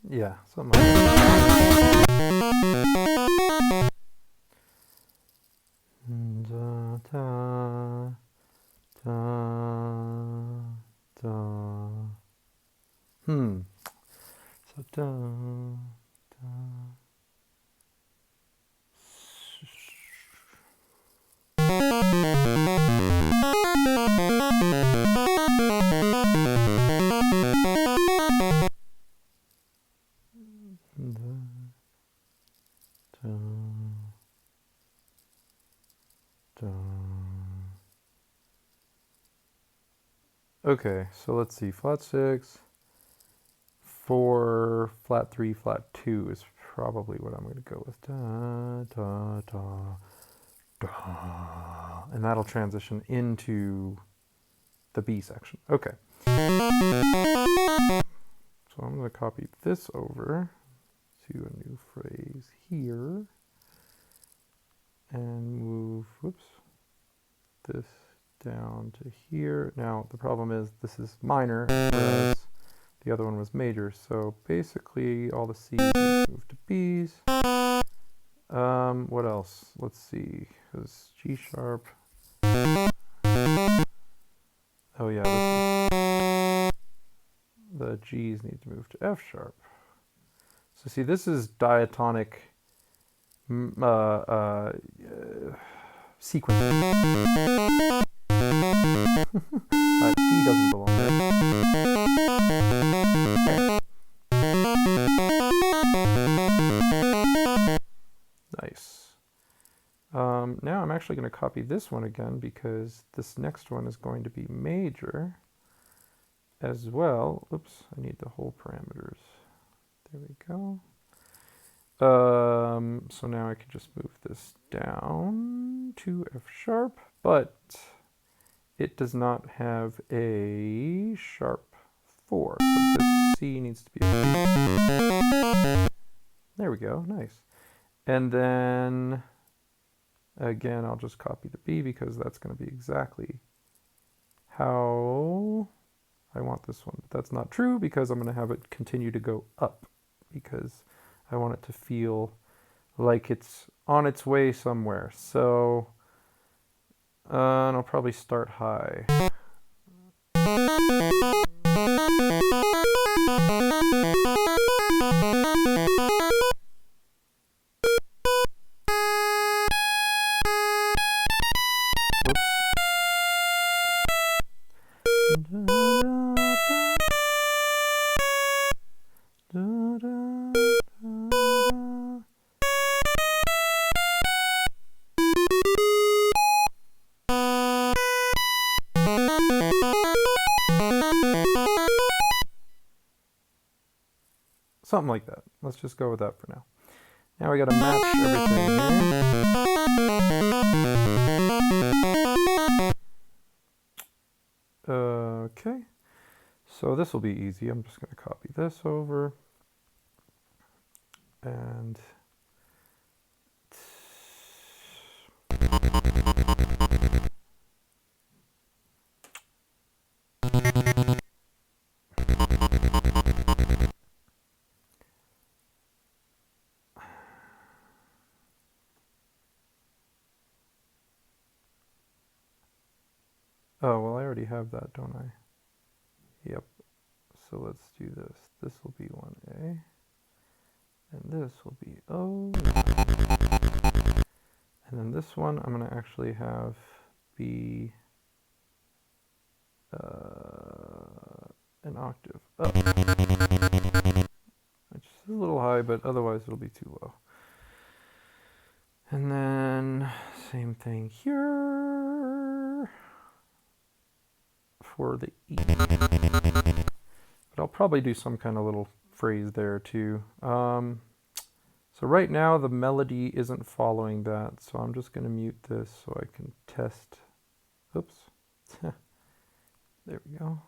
Yeah, something like that. Da, da, da, da. So da, da. Okay, so let's see. Flat 6, 4, flat 3, flat 2 is probably what I'm going to go with. Da, da, da, da. And that'll transition into the B section. Okay. So I'm going to copy this over to a new phrase here and move, whoops, this down to here. Now the problem is this is minor, whereas the other one was major. So basically all the C's need to move to B's. What else? Let's see. Is G sharp? Oh yeah, the G's need to move to F sharp. So see, this is diatonic sequencing. D doesn't belong there. Nice. Now I'm actually going to copy this one again because this next one is going to be major as well. Oops, I need the whole parameters. There we go. So now I can just move this down to F sharp, but it does not have a sharp 4, so this C needs to be a B. There we go, nice. And then, again, I'll just copy the B because that's going to be exactly how I want this one. But that's not true because I'm going to have it continue to go up because I want it to feel like it's on its way somewhere. So, and I'll probably start high. Something like that. Let's just go with that for now. Now we got to match everything here. Okay. So this will be easy. I'm just going to copy this over. And oh, well, I already have that, don't I? Yep. So let's do this. This will be 1A. And this will be O. And then this one I'm going to actually have be an octave up. Which is a little high, but otherwise it'll be too low. And then same thing here for the E. But I'll probably do some kind of little phrase there too. So right now the melody isn't following that, so I'm just going to mute this so I can test. Oops. There we go.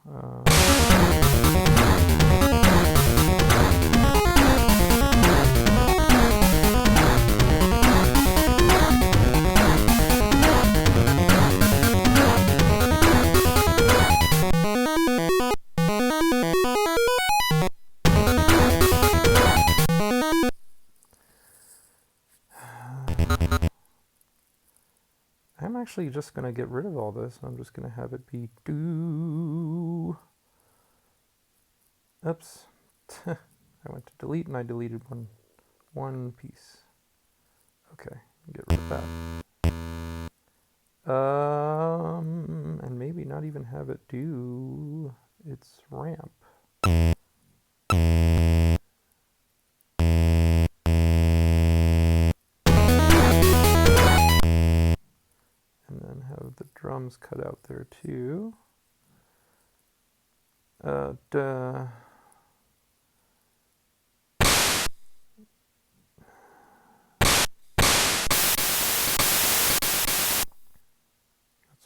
I'm actually just going to get rid of all this. I'm just going to have it be do. Oops. I went to delete and I deleted one piece. Okay, get rid of that. And maybe not even have it do its ramp. The drums cut out there too. That's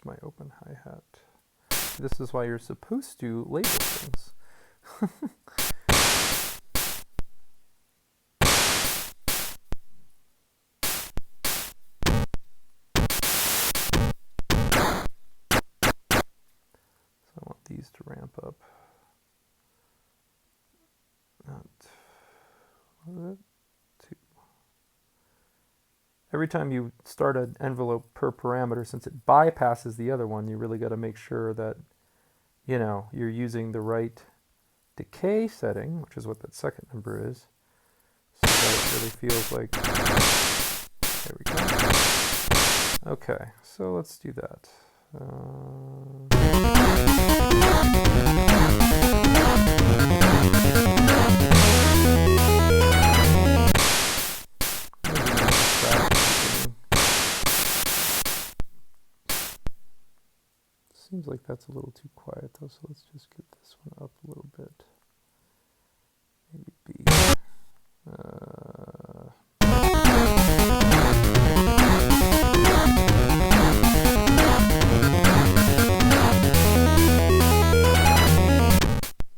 my open hi-hat. This is why you're supposed to label things. To ramp up. Not two. Every time you start an envelope per parameter, since it bypasses the other one, you really got to make sure that you're using the right decay setting, which is what that second number is, so that it really feels like. There we go. Okay, so let's do that. Seems like that's a little too quiet though, so let's just get this one up a little bit. Maybe B.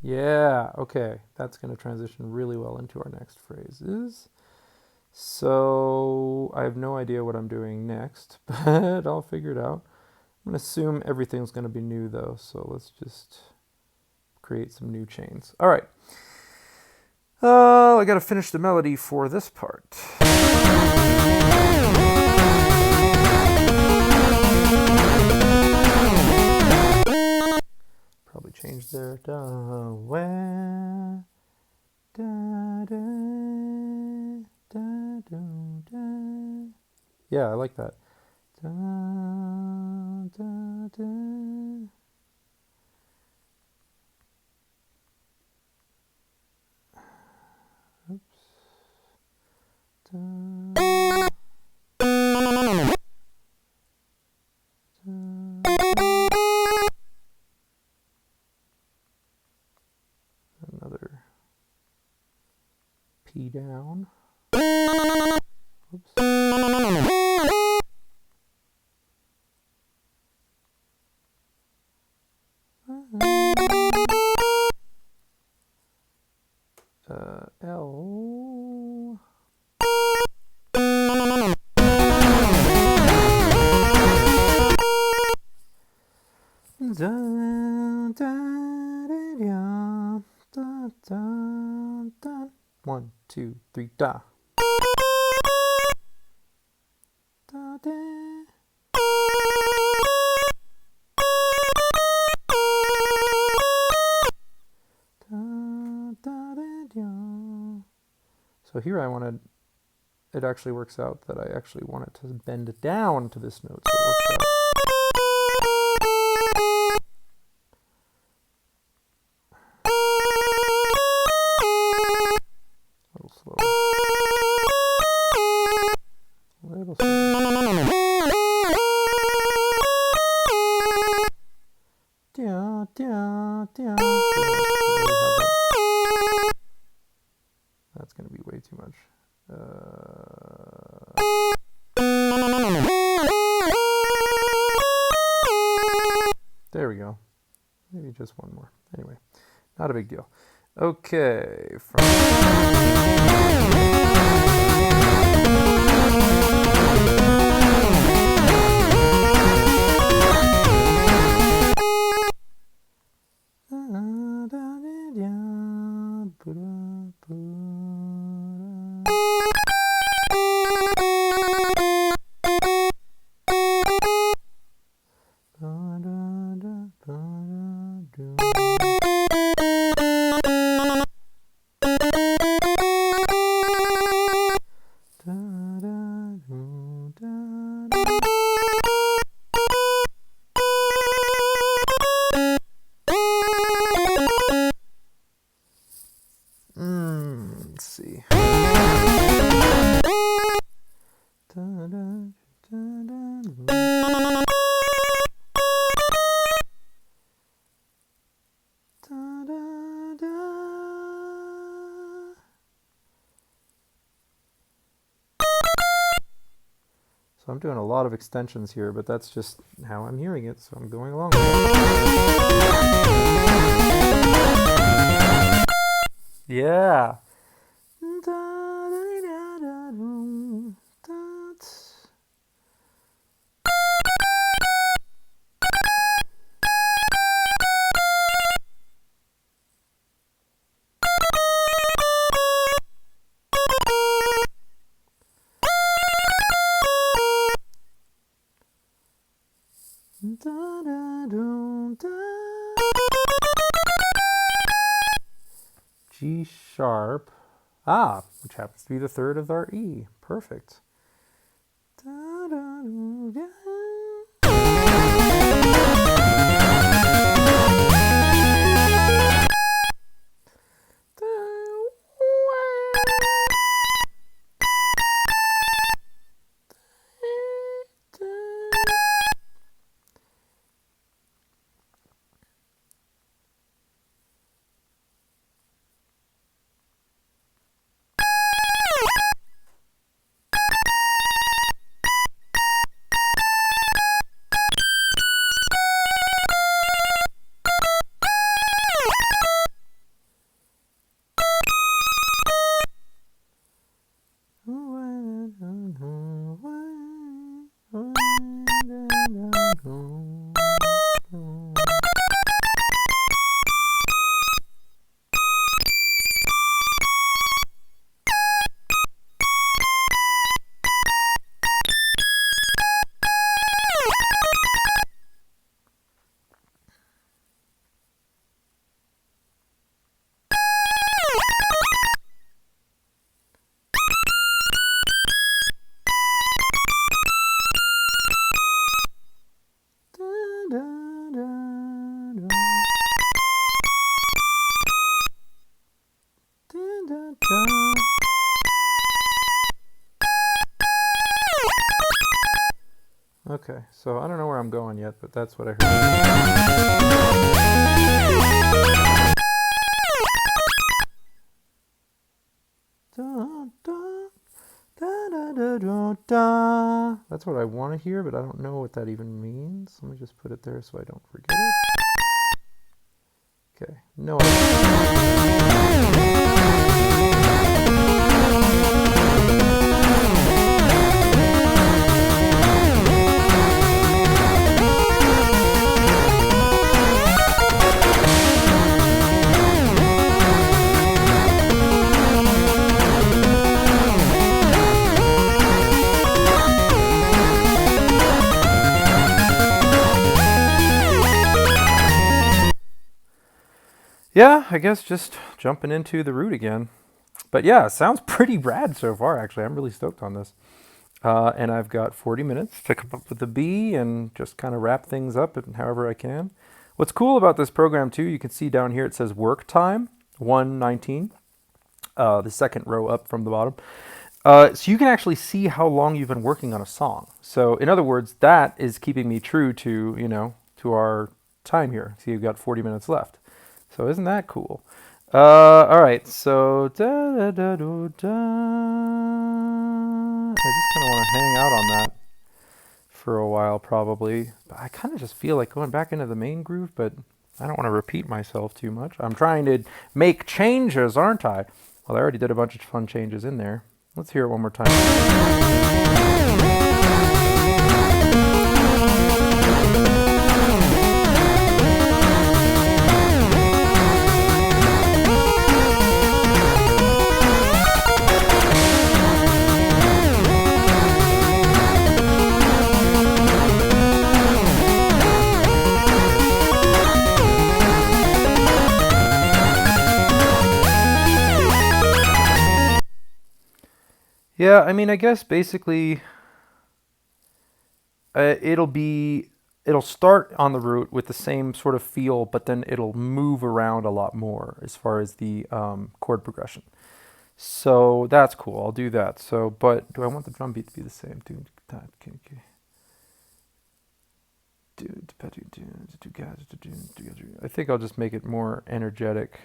Yeah, okay, that's going to transition really well into our next phrases. So I have no idea what I'm doing next, but I'll figure it out. I'm going to assume everything's going to be new though, so let's just create some new chains. All right. I got to finish the melody for this part. Probably change there. Da, wah, da, da, da, da, da. Yeah, I like that. Da, da, da. Oops. Da, another key down. Oops. L. One, two, three, da. Da, da. So here I wanted, it actually works out that I actually want it to bend down to this note, so it works out. A little slower. A little slower. Da, da, da. That's going to be way too much. There we go. Maybe just one more. Anyway, not a big deal. Okay. Let's see. So I'm doing a lot of extensions here, but that's just how I'm hearing it, so I'm going along with it. Yeah. G sharp, which happens to be the third of our E. Perfect. Okay, so I don't know where I'm going yet, but that's what I heard. Da, da, da, da, da, da, da. That's what I want to hear, but I don't know what that even means. Let me just put it there so I don't forget it. Okay, no idea. Yeah, I guess just jumping into the root again. But yeah, it sounds pretty rad so far, actually. I'm really stoked on this. And I've got 40 minutes to come up with the B and just kind of wrap things up however I can. What's cool about this program, too, you can see down here it says work time, 1:19, the second row up from the bottom. So you can actually see how long you've been working on a song. So in other words, that is keeping me true to, to our time here. See, you've got 40 minutes left. So isn't that cool? All right, so I just kind of want to hang out on that for a while, probably. But I kind of just feel like going back into the main groove, but I don't want to repeat myself too much. I'm trying to make changes, aren't I? Well, I already did a bunch of fun changes in there. Let's hear it one more time. Yeah, I mean, I guess basically it'll start on the root with the same sort of feel, but then it'll move around a lot more as far as the chord progression. So that's cool. I'll do that. So, but do I want the drum beat to be the same? I think I'll just make it more energetic.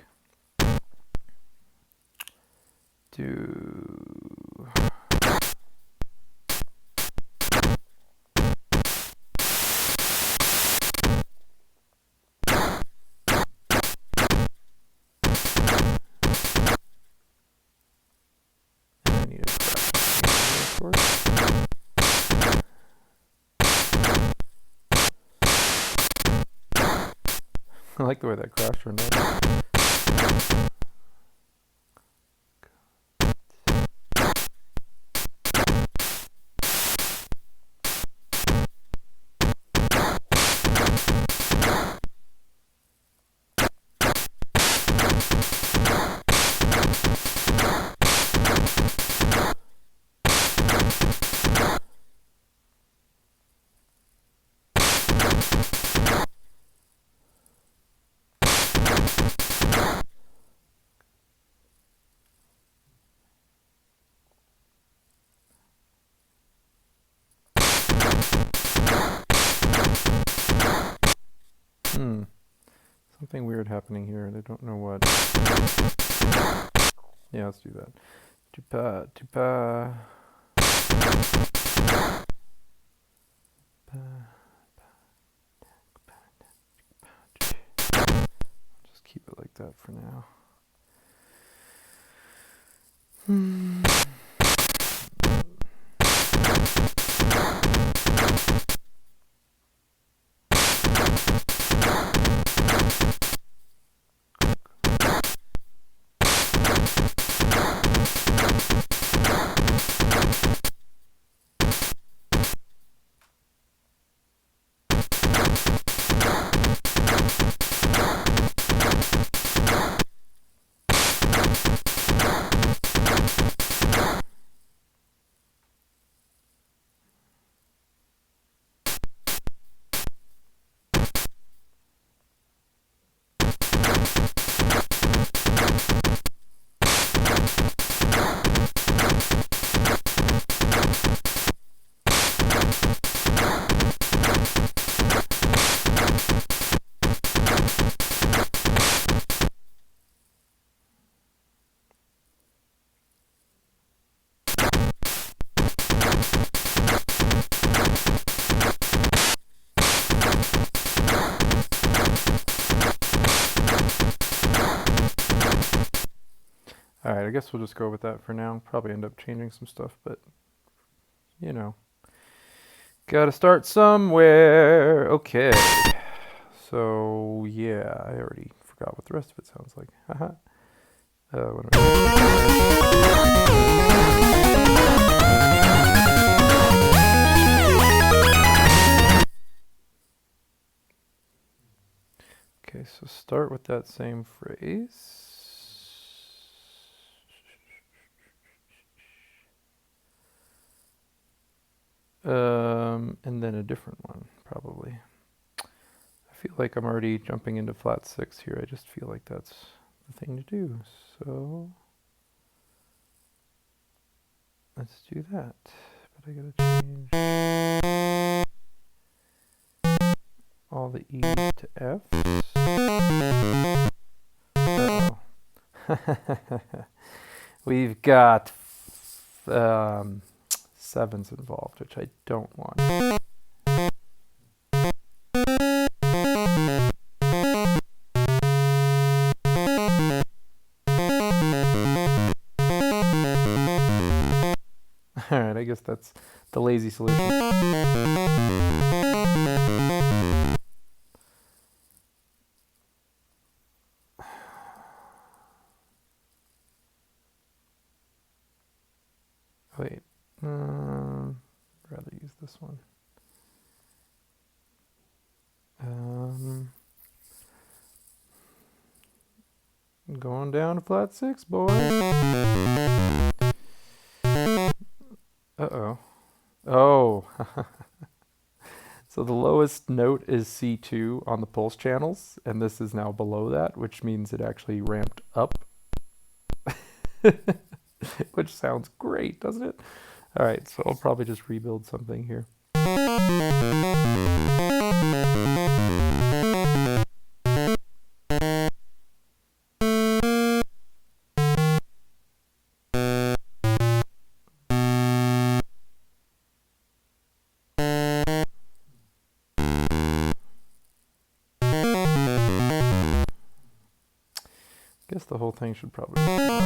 I like the way that crash turned out. Something weird happening here, and I don't know what. Yeah, let's do that. Just keep it like that for now. Alright, I guess we'll just go with that for now. Probably end up changing some stuff, but you know. Gotta start somewhere. Okay. So yeah, I already forgot what the rest of it sounds like. Haha. Okay, so start with that same phrase. And then a different one, probably. I feel like I'm already jumping into flat 6 here. I just feel like that's the thing to do. So let's do that. But I gotta change all the E's to F's. Uh-oh. We've got 7s involved, which I don't want. Alright, I guess that's the lazy solution. Wait, rather use this one. Going down to flat 6, boy. Uh-oh. Oh. So the lowest note is C2 on the pulse channels, and this is now below that, which means it actually ramped up. Which sounds great, doesn't it? All right, so I'll probably just rebuild something here. Guess the whole thing should probably come up.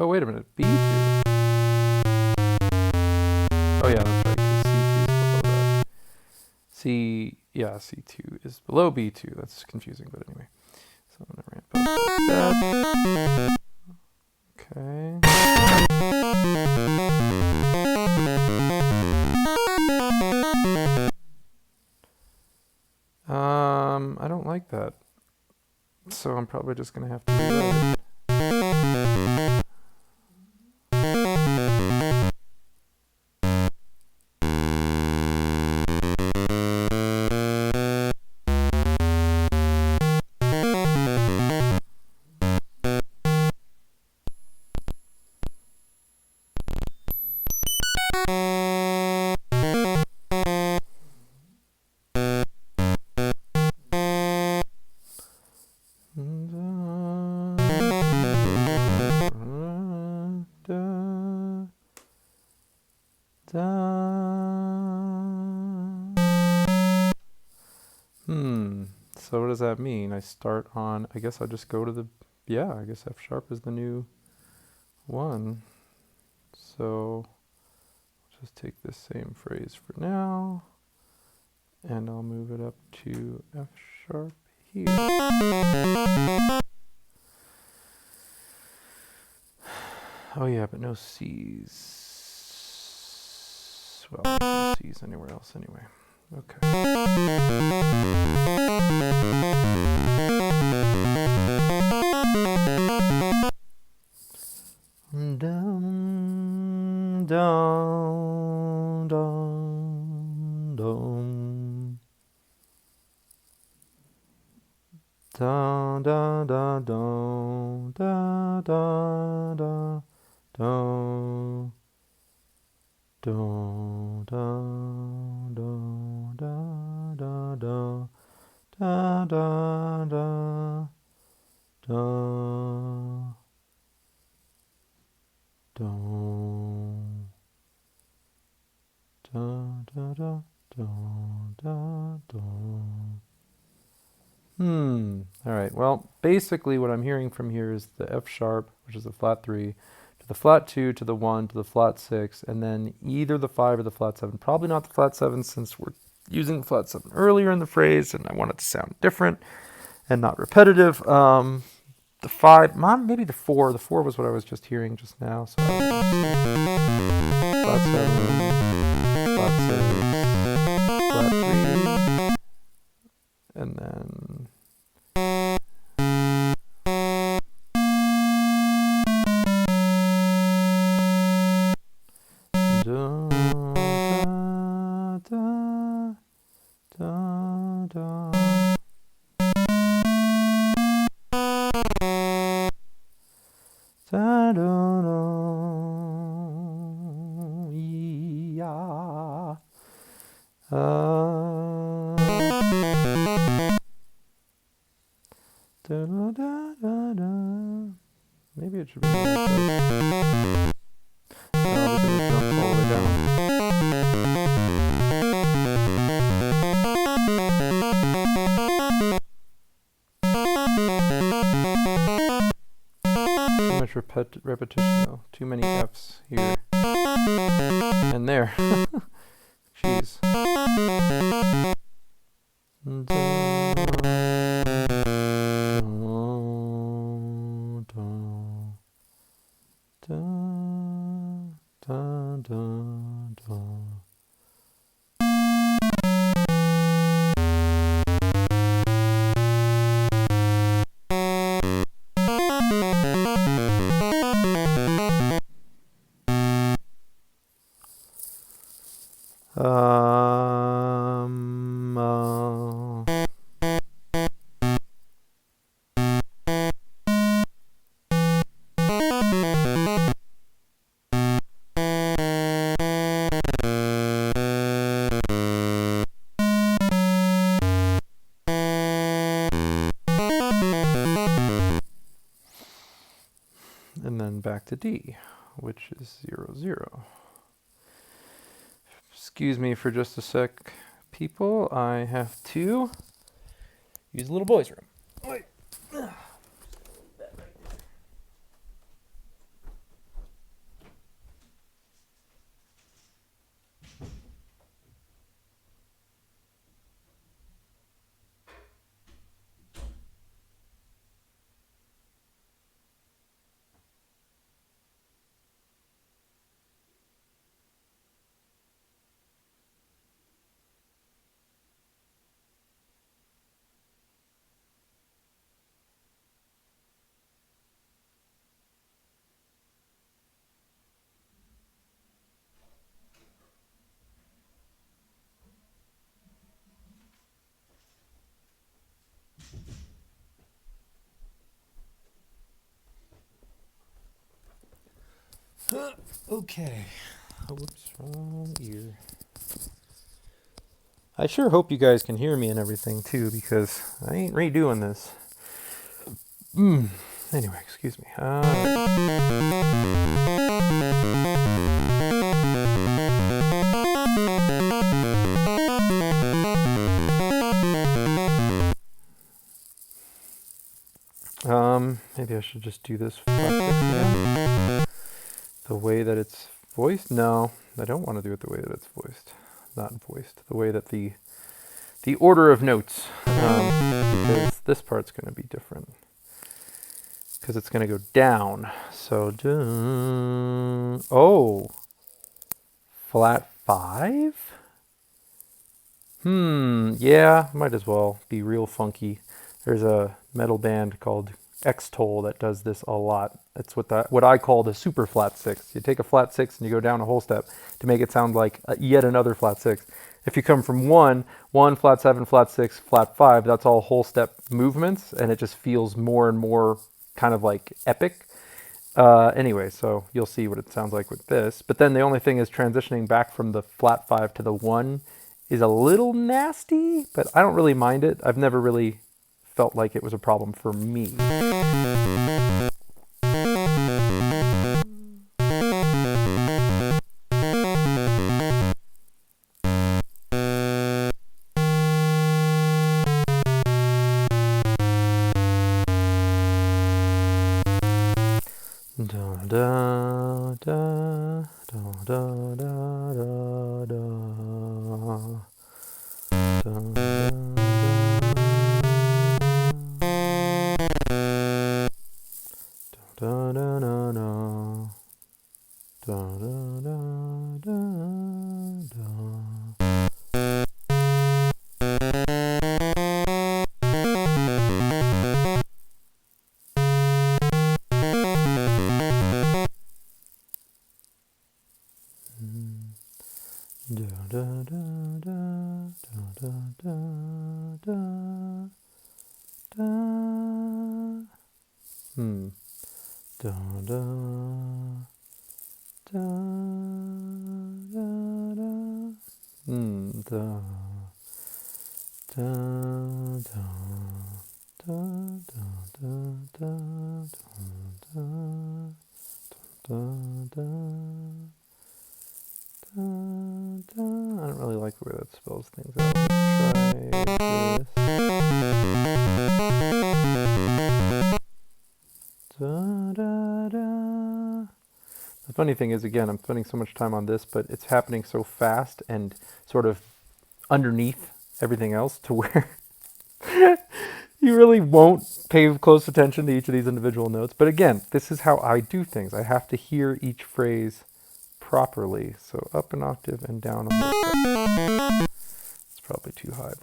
Oh, wait a minute. B2. Oh, yeah, that's right, because C2 is below that. C2 is below B2. That's confusing, but anyway. So I'm going to ramp up like that. Okay. I don't like that. So I'm probably just going to have to rewrite it. So what does that mean? I start on, I guess I'll just go to the, yeah, I guess F sharp is the new one. So I'll just take this same phrase for now, and I'll move it up to F sharp here. Oh yeah, but no C's. Well, there's no C's anywhere else anyway. Okay. Dum, dum, dum, dum. Da da da da da da da da da da da da da da da da da All right. right, well, basically what I'm hearing from here is the F sharp, which is the flat 3, to the flat 2, to the 1, to the flat 6, and then either the 5 or the flat 7. Probably not the flat 7 since we're using the flat 7 earlier in the phrase and I want it to sound different and not repetitive. The 5, maybe the 4. The 4 was what I was just hearing just now. So flat 7, flat 6, flat 3, and then da, da, da, da, da. Da, da, da, yeah. Da, da, da, da, da. Maybe it should be more like this. No, because it jumps all the way down. Too much repetition though. Too many F's here. And there. Jeez. And then back to D, which is 0, 0. Excuse me for just a sec, people. I have to use the little boy's room. Wait. Okay. Whoops, wrong ear. I sure hope you guys can hear me and everything too, because I ain't redoing this. Anyway, excuse me. Maybe I should just do this again. The way that it's voiced? No, I don't want to do it the way that it's voiced. Not voiced. The way that the order of notes. Because this part's going to be different. Because it's going to go down. So, oh, flat 5? Yeah, might as well be real funky. There's a metal band called X-Toll that does this a lot. That's what I call the super flat 6. You take a flat 6 and you go down a whole step to make it sound like yet another flat 6. If you come from 1, flat 7, flat 6, flat 5, that's all whole step movements, and it just feels more and more kind of like epic. Anyway, so you'll see what it sounds like with this. But then the only thing is transitioning back from the flat 5 to the 1 is a little nasty, but I don't really mind it. I've never really felt like it was a problem for me. Da da da da da da da da. Da, da, da, da, da. Da, da, da, da, da. Da, da, da, da, da, da, da, da. Da, da, da, da, da. Da, da, da, da, da, da, da, da, da, I don't really like the way that spells things out. Let's try this. Da, da, da. The funny thing is, again, I'm spending so much time on this, but it's happening so fast and sort of underneath everything else to where you really won't pay close attention to each of these individual notes. But again, this is how I do things. I have to hear each phrase properly. So up an octave and down a whole step. It's probably too high.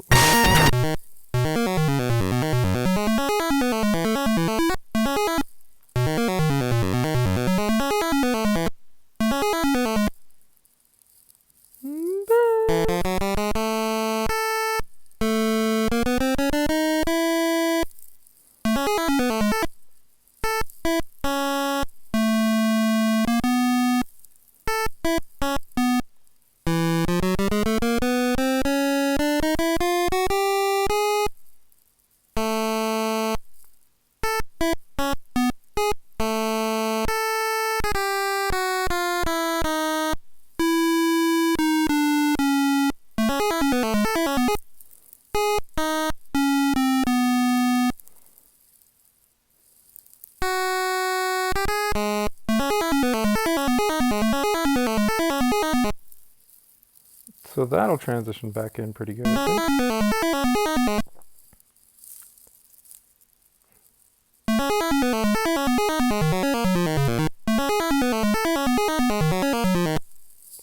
So that'll transition back in pretty good, I think.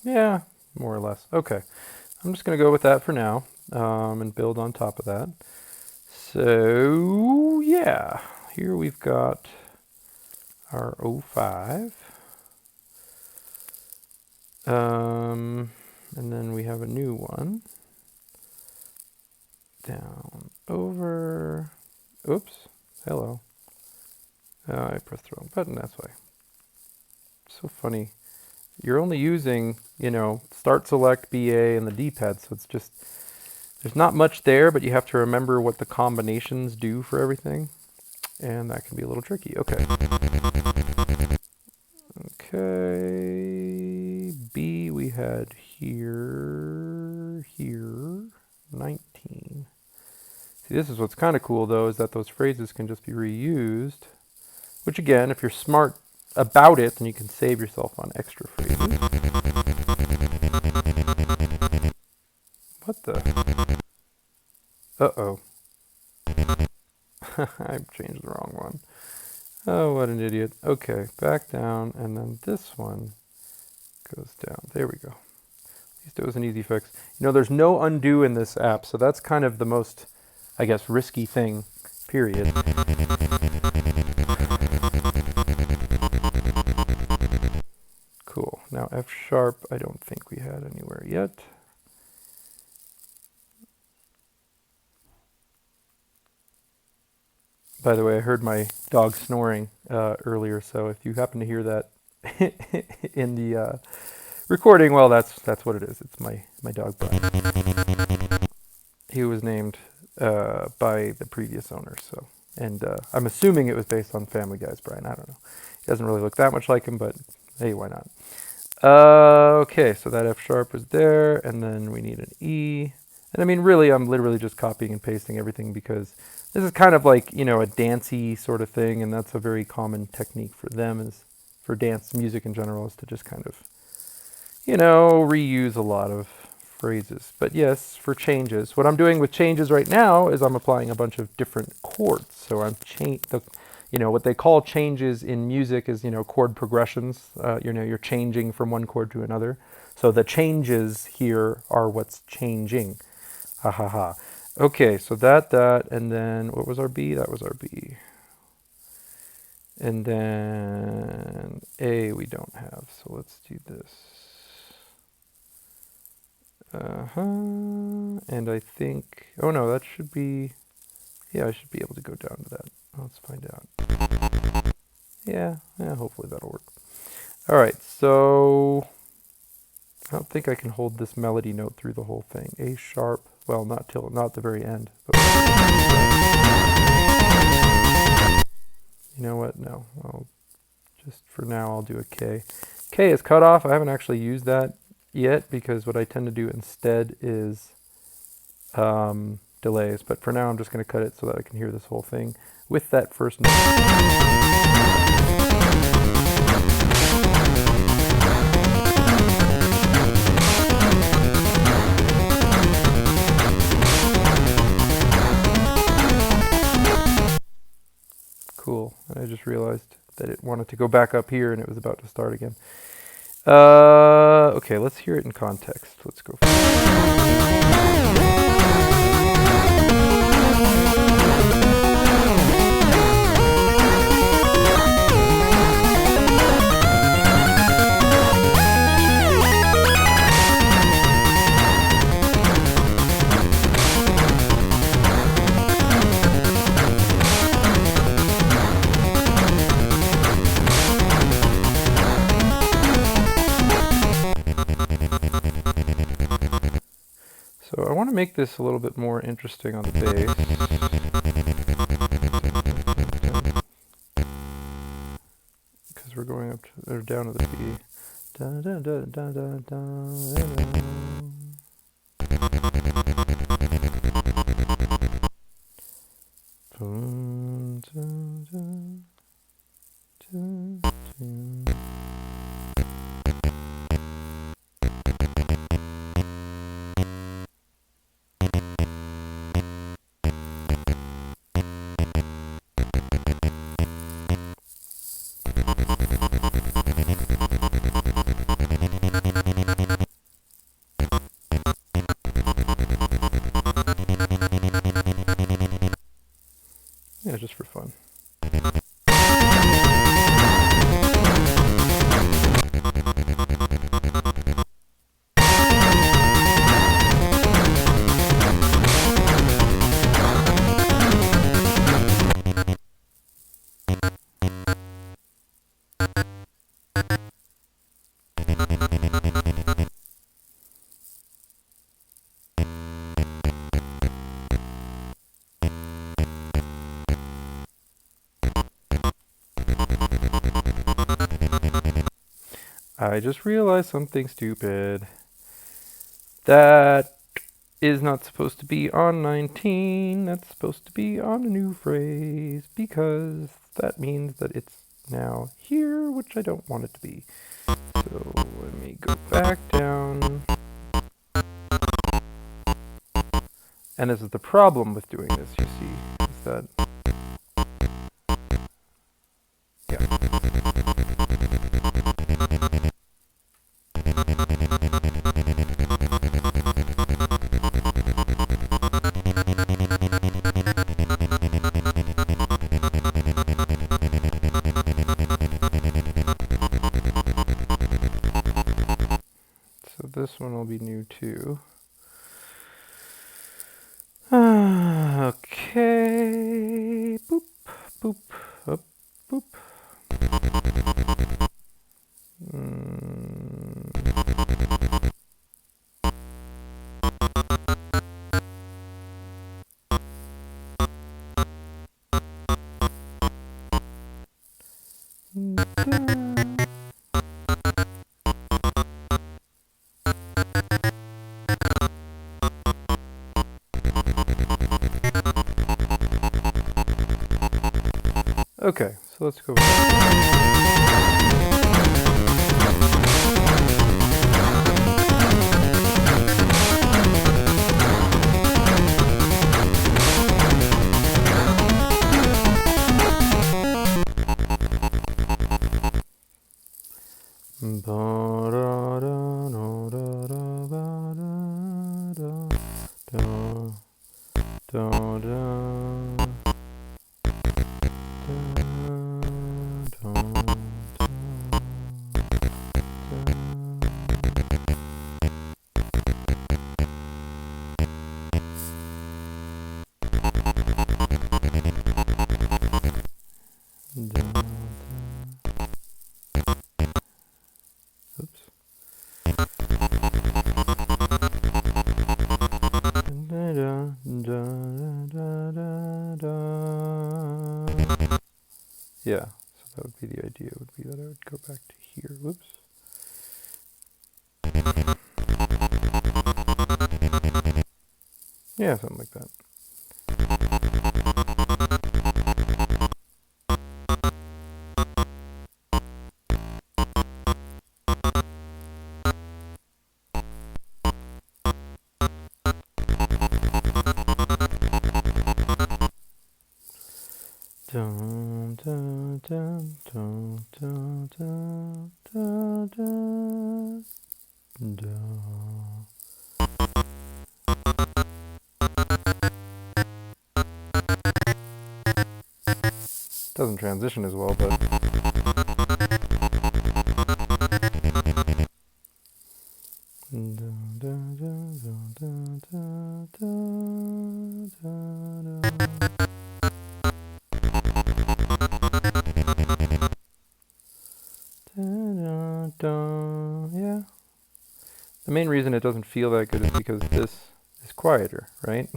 Yeah, more or less. Okay, I'm just going to go with that for now and build on top of that. So yeah, here we've got our 05. And then we have a new one. Down, over, oops, hello. I pressed the wrong button, that's why. So funny. You're only using, start, select, BA, and the D-pad, so it's just, there's not much there, but you have to remember what the combinations do for everything. And that can be a little tricky. Okay. Okay, B we had here, 19. See, this is what's kind of cool though, is that those phrases can just be reused, which again, if you're smart about it, then you can save yourself on extra phrases. What the? Uh-oh. I've changed the wrong one. Oh, what an idiot. Okay, back down, and then this one goes down. There we go. At least it was an easy fix. There's no undo in this app, so that's kind of the most, I guess, risky thing, period. Cool. Now F sharp, I don't think we had anywhere yet. By the way, I heard my dog snoring earlier, so if you happen to hear that in the recording, well, that's what it is. It's my dog, Brian. He was named by the previous owner, so, and I'm assuming it was based on Family Guy's Brian. I don't know. He doesn't really look that much like him, but hey, why not? Okay, so that F sharp was there, and then we need an E. And I mean, really, I'm literally just copying and pasting everything because this is kind of like, a dancey sort of thing, and that's a very common technique for them, is for dance music in general is to just kind of, you know, reuse a lot of phrases. But yes, for changes, what I'm doing with changes right now is I'm applying a bunch of different chords. So I'm you know, what they call changes in music is, you know, chord progressions. You know, you're changing from one chord to another. So the changes here are what's changing. Ha ha ha. Okay, so that, and then what was our B? That was our B. And then A we don't have, so let's do this. And I think, oh no, that should be, yeah, I should be able to go down to that. Let's find out. Yeah, hopefully that'll work. All right, so I don't think I can hold this melody note through the whole thing. A sharp, well, not the very end. But you know what? No, just for now, I'll do a K. K is cut off. I haven't actually used that yet because what I tend to do instead is delays. But for now, I'm just going to cut it so that I can hear this whole thing with that first note. Cool. And I just realized that it wanted to go back up here and it was about to start again. Okay, let's hear it in context. Let's go. So I want to make this a little bit more interesting on the bass. Because we're going up to, or down to the B. Da, da, da, da, da, da, yeah, just for fun. I just realized something stupid. That is not supposed to be on 19. That's supposed to be on a new phrase because that means that it's now here, which I don't want it to be. So let me go back down. And this is the problem with doing this, you see, is that, yeah. So this one will be new too. Okay, boop, boop, up, boop. Okay, so let's go back. Yeah, so that would be the idea, would be that I would go back to here. Whoops. Yeah, something like that. Dun, dun, dun, dun, dun, dun, dun, dun, dun. Doesn't transition as well, but yeah. The main reason it doesn't feel that good is because this is quieter, right?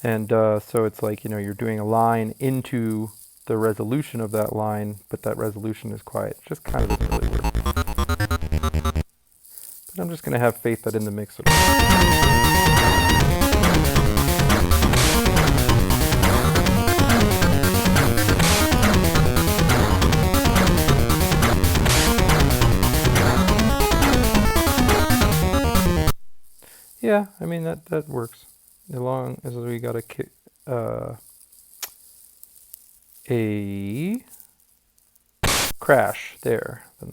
And so it's like, you know, you're doing a line into the resolution of that line, but that resolution is quiet. It just kind of doesn't really work. But I'm just going to have faith that in the mix it'll yeah, I mean, that works. As long as we got a crash there, then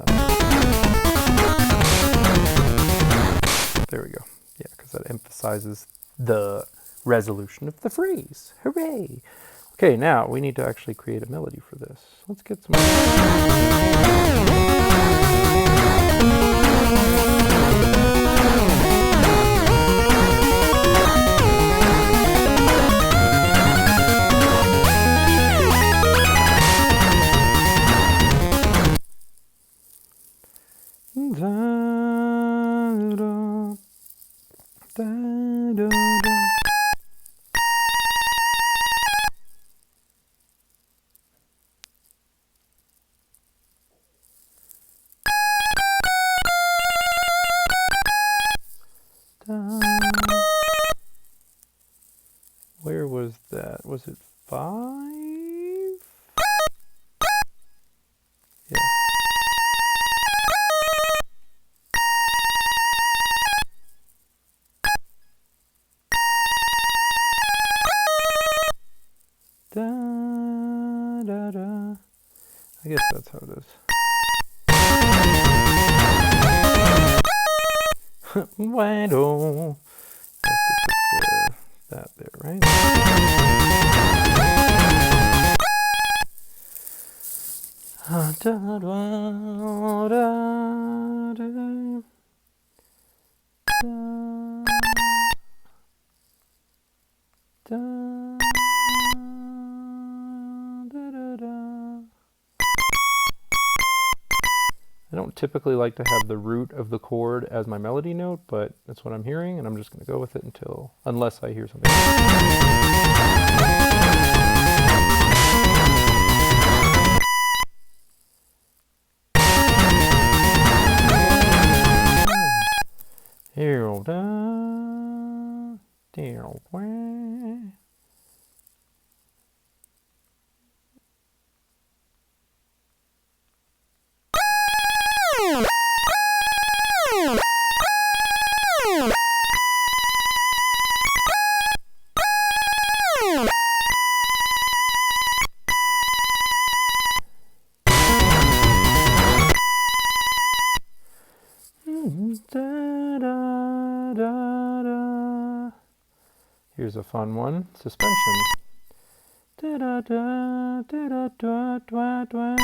there we go. Yeah, because that emphasizes the resolution of the phrase. Hooray! Okay, now we need to actually create a melody for this. Let's get some. Where was that? Was it 5? Yeah. Da, da, da. I guess that's how it is. Bueno. I have to put that there, right? Da, da, da, da, da. I don't typically like to have the root of the chord as my melody note, but that's what I'm hearing, and I'm just going to go with it unless I hear something. Here, da, there, wah. Here's a fun one. Suspension. Da da da da da da da da. I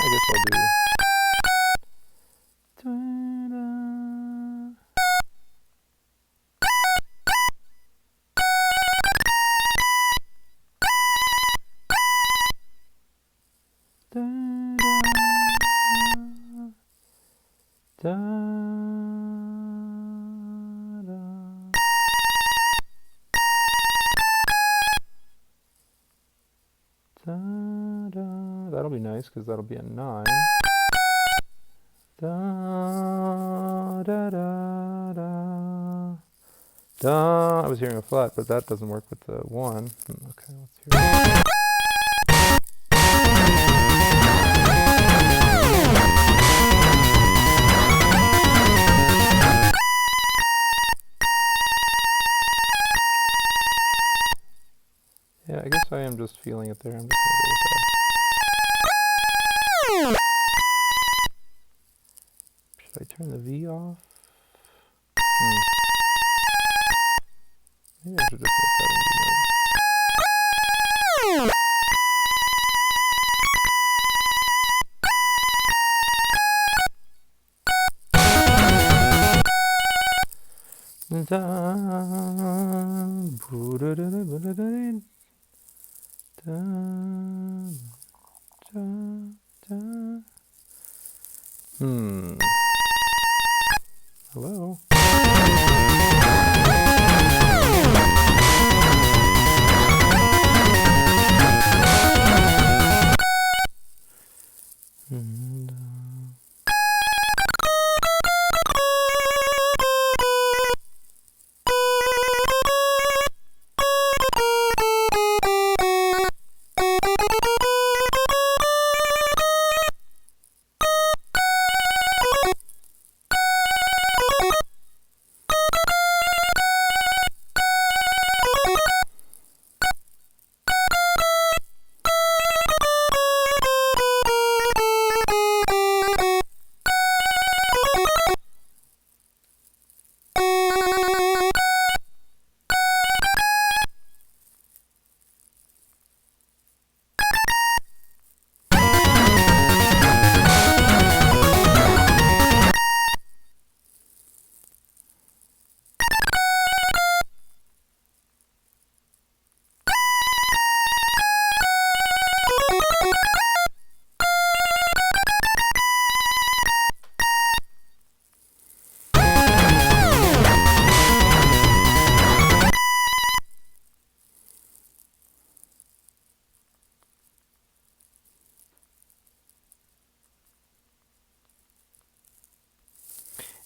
guess I'll do. Da, da. Da, da, da, da. Da, da. That'll be nice because that'll be a 9. Da, da, da, da. Da. I was hearing a flat, but that doesn't work with the 1. Okay, let's hear it. Yeah, I guess I am just feeling it there. I'm just going to go with that. Should I turn the V off? Maybe I should just make that a new note. Da, da, da. Hello?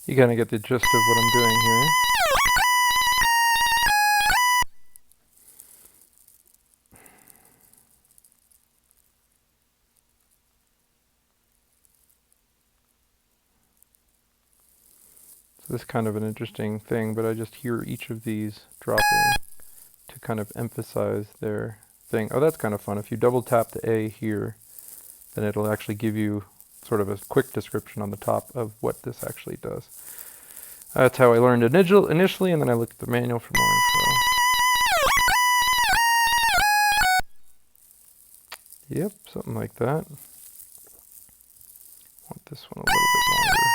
You kind of get the gist of what I'm doing here. So this is kind of an interesting thing, but I just hear each of these dropping to kind of emphasize their thing. Oh, that's kind of fun. If you double tap the A here, then it'll actually give you sort of a quick description on the top of what this actually does. That's how I learned initially, and then I looked at the manual for more info. Yep, something like that. Want this one a little bit longer.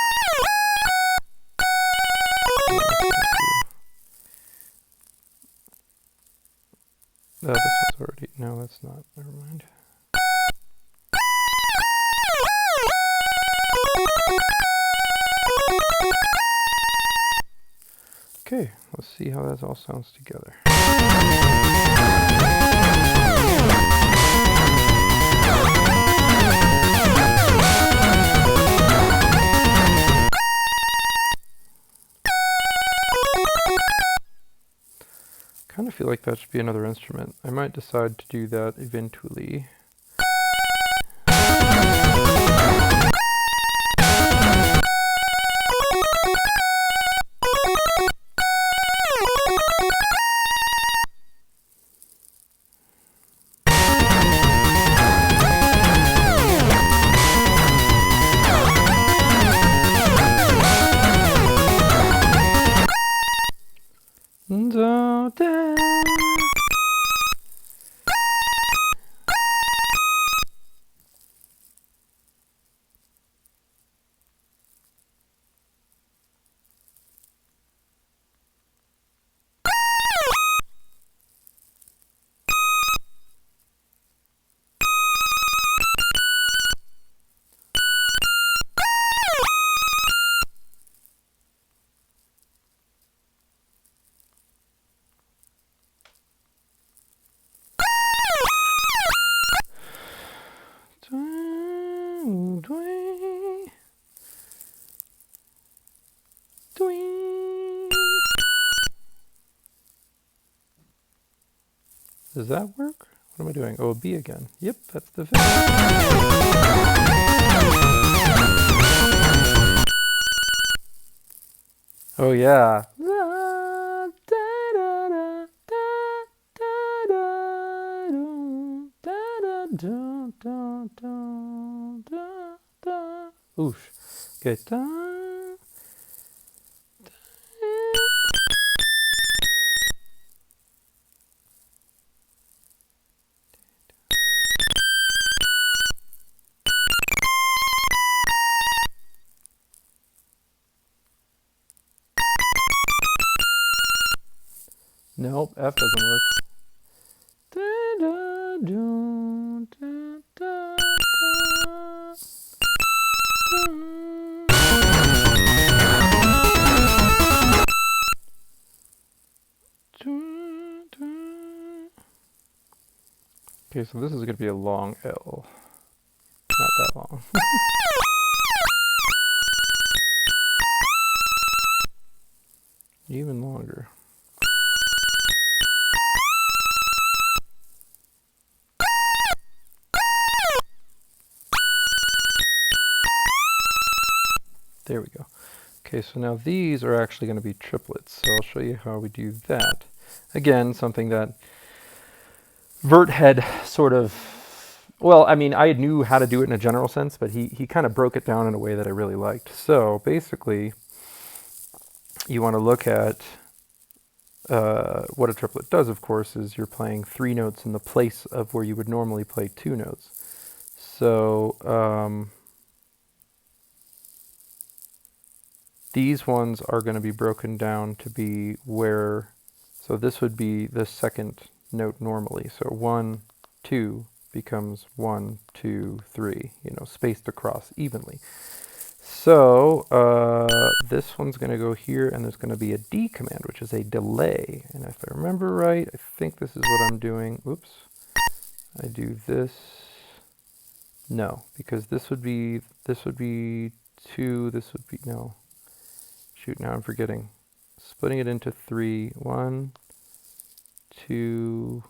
This one's already, no, that's not, never mind. Okay, let's see how that all sounds together. Kind of feel like that should be another instrument. I might decide to do that eventually. Does that work? What am I doing? Oh, B again. Yep, that's the Oh yeah. Oosh. Okay. Nope, F doesn't work. Okay, so this is going to be a long L. Not that long. Even longer. There we go. Okay, so now these are actually going to be triplets. So I'll show you how we do that. Again, something that Vert had sort of, well, I mean, I knew how to do it in a general sense, but he kind of broke it down in a way that I really liked. So basically, you want to look at what a triplet does, of course, is you're playing 3 notes in the place of where you would normally play 2 notes. So these ones are going to be broken down to be where, so this would be the second note normally. So 1, 2 becomes 1, 2, 3, you know, spaced across evenly. So this one's going to go here, and there's going to be a D command, which is a delay. And if I remember right, I think this is what I'm doing. Oops. I do this. No, because this would be 2, this would be, no. Shoot, now I'm forgetting. Splitting it into 3. 1, 2,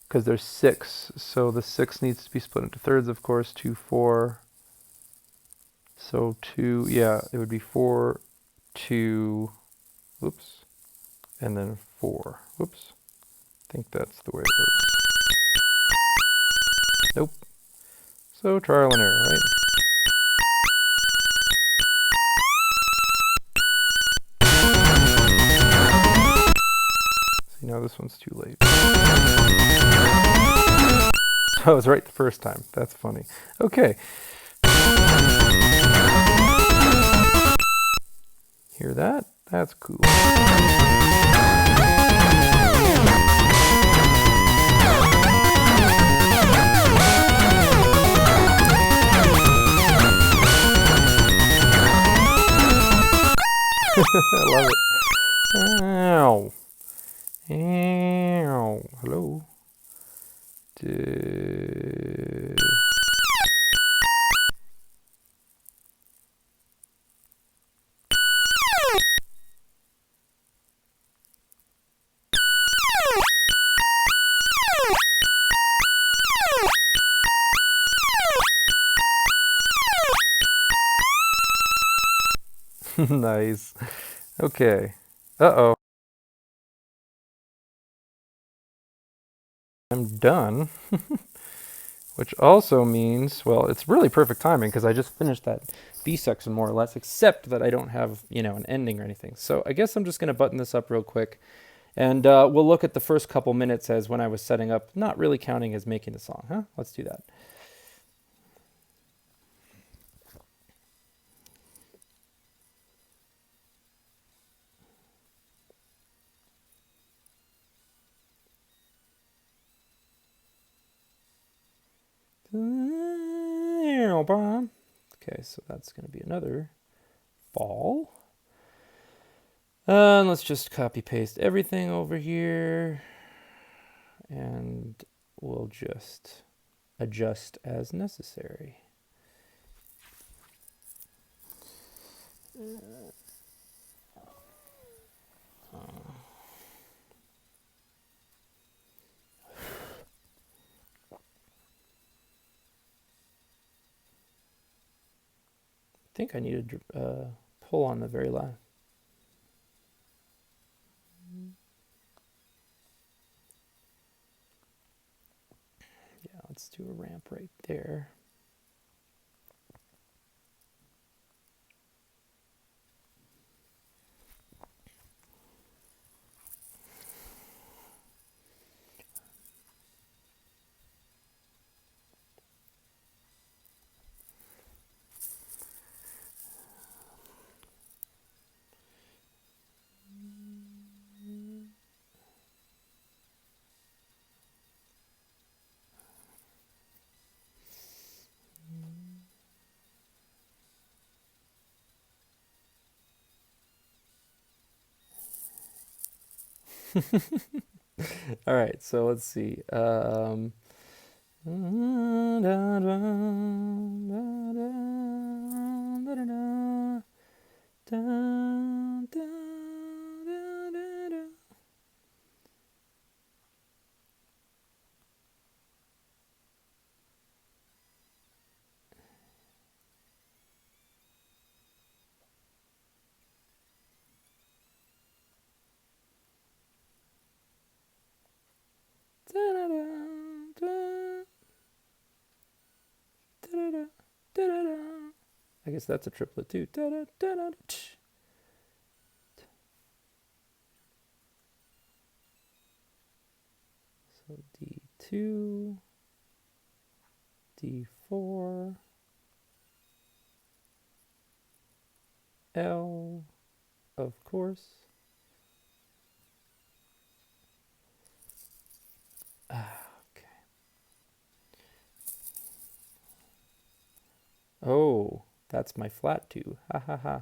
because there's 6. So the 6 needs to be split into thirds, of course. 2, 4. So 2, yeah, it would be 4, 2, whoops, and then 4. Whoops. I think that's the way it works. Nope. So trial and error, right? See, now this one's too late. So I was right the first time. That's funny. Okay. Hear that? That's cool. I love it. Ow. Ow. Hello. Nice. Okay. Uh-oh. I'm done. Which also means, well, it's really perfect timing because I just finished that B section more or less, except that I don't have, you know, an ending or anything. So I guess I'm just going to button this up real quick. And we'll look at the first couple minutes as when I was setting up, not really counting as making the song, huh? Let's do that. Okay, so that's going to be another fall. Let's just copy paste everything over here. And we'll just adjust as necessary. I think I need to pull on the very last. Yeah, let's do a ramp right there. All right, so let's see. I guess that's a triplet too. So D2, D4, L, of course. Okay. Oh, that's my flat 2. Ha ha ha.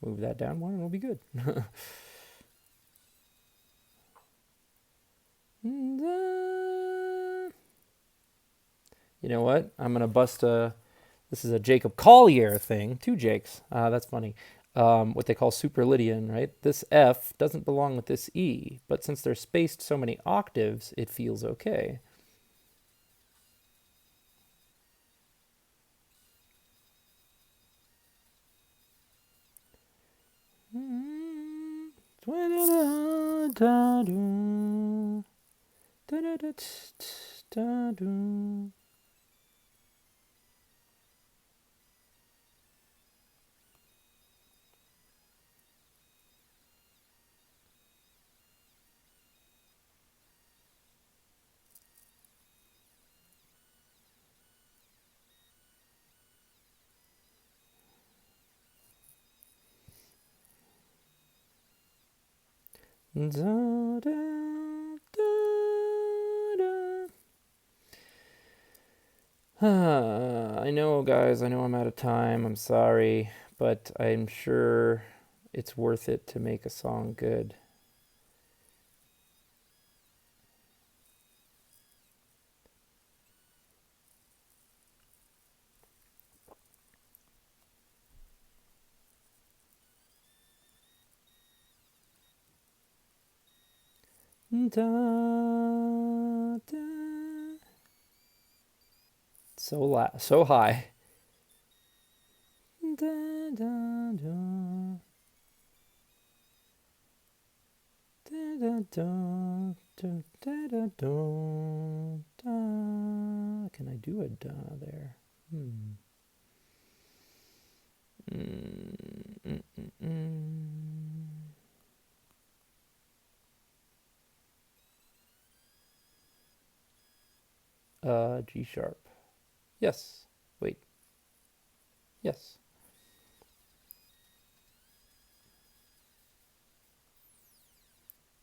Move that down one and we'll be good. You know what? I'm going to bust this is a Jacob Collier thing. 2 Jakes. That's funny. What they call superlydian, right? This F doesn't belong with this E, but since they're spaced so many octaves, it feels okay. I know, guys, I know I'm out of time. I'm sorry, but I'm sure it's worth it to make a song good. So high. Can I do a da there? G sharp. Yes. Wait. Yes.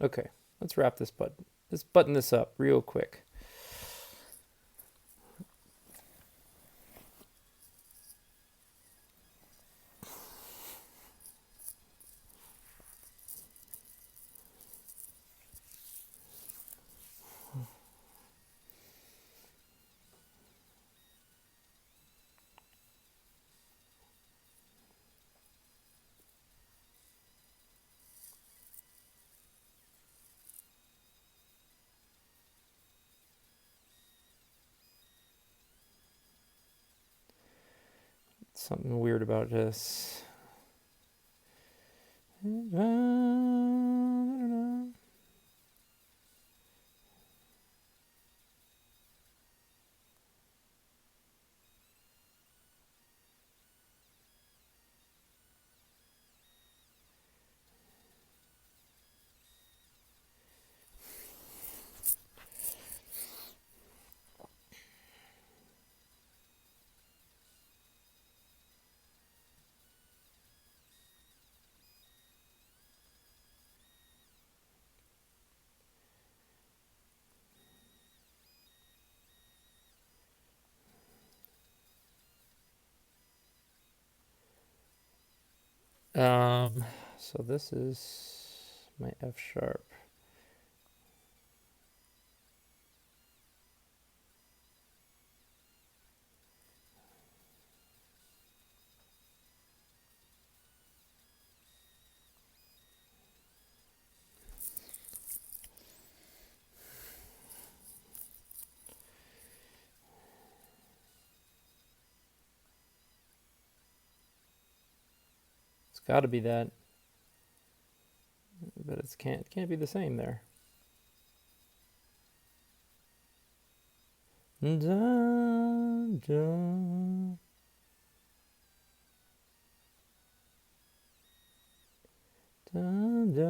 Okay. Let's wrap this button. Let's button this up real quick. Something weird about this. So this is my F sharp. It's got to be that, but it can't be the same there. Da, da, da, da, da.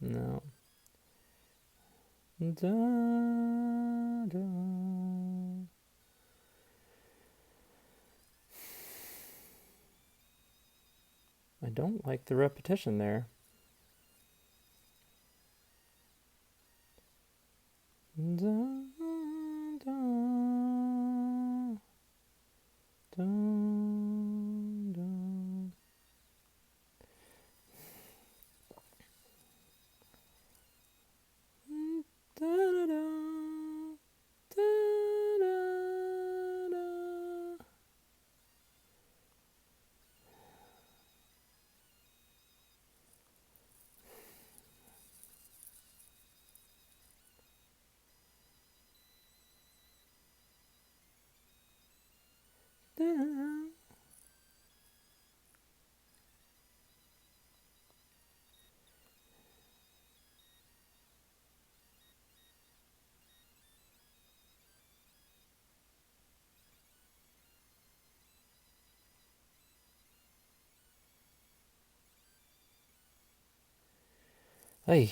No. Da, da. I don't like the repetition there. Da, da, da, da. Da, da, da, da, da, da. Hey.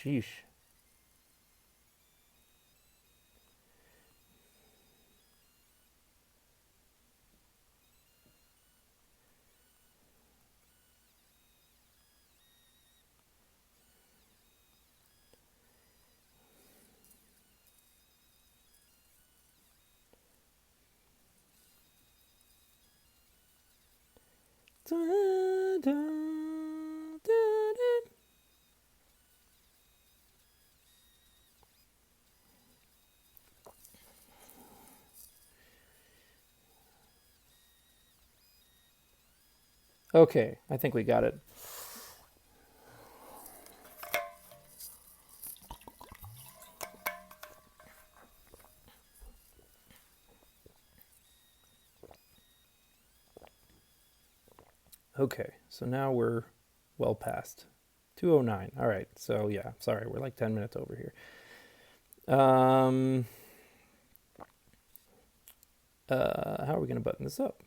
Sheesh. Da, da, da, da. Okay, I think we got it. Okay, so now we're well past 2:09. All right, so yeah, sorry, we're like 10 minutes over here. How are we going to button this up?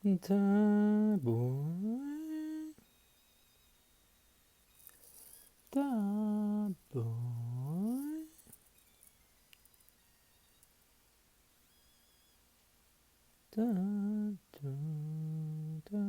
Da boy, da boy. Da, da, da, da, da.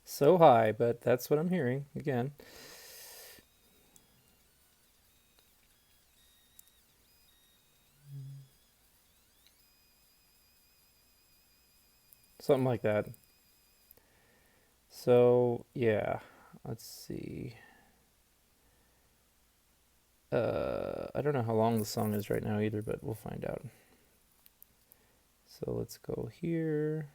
So high, but that's what I'm hearing again. Something like that. So, yeah, let's see. I don't know how long the song is right now either, but we'll find out. So let's go here.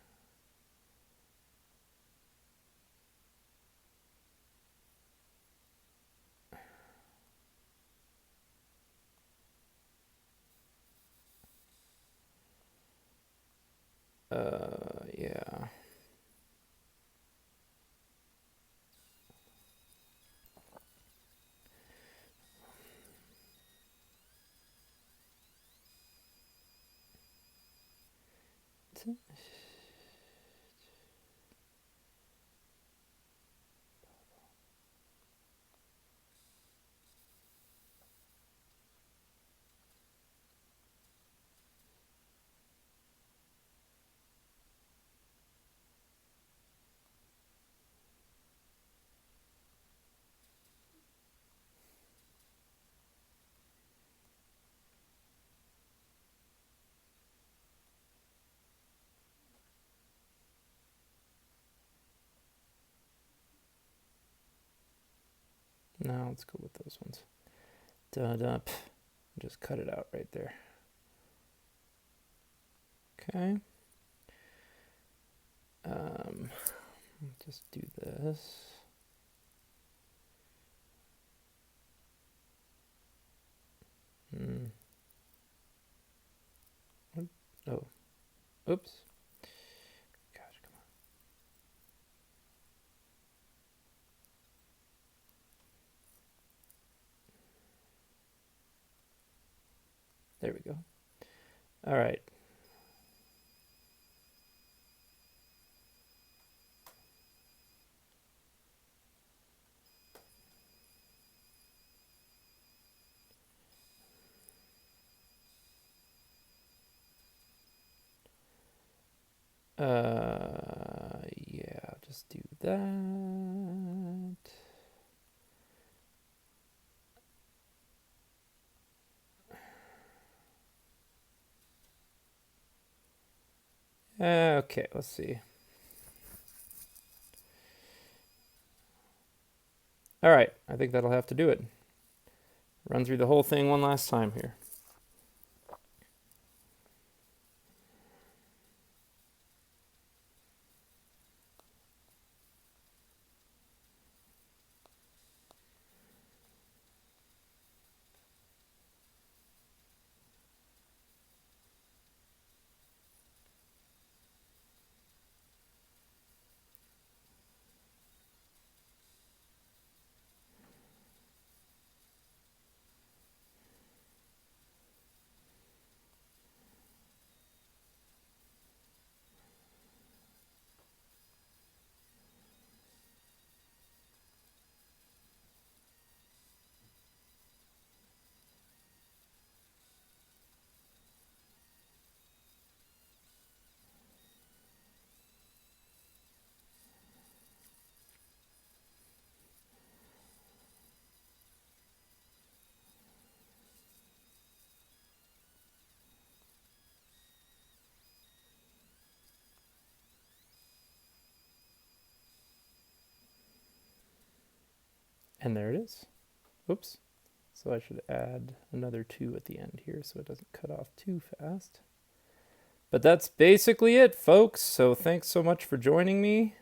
Yeah. Now let's go with those ones. Da da. Just cut it out right there. Okay. Just do this. Oh, oops. Gosh, come on. There we go. All right. Yeah, just do that. Okay, let's see. All right, I think that'll have to do it. Run through the whole thing one last time here. And there it is. Oops. So I should add another 2 at the end here so it doesn't cut off too fast. But that's basically it, folks. So thanks so much for joining me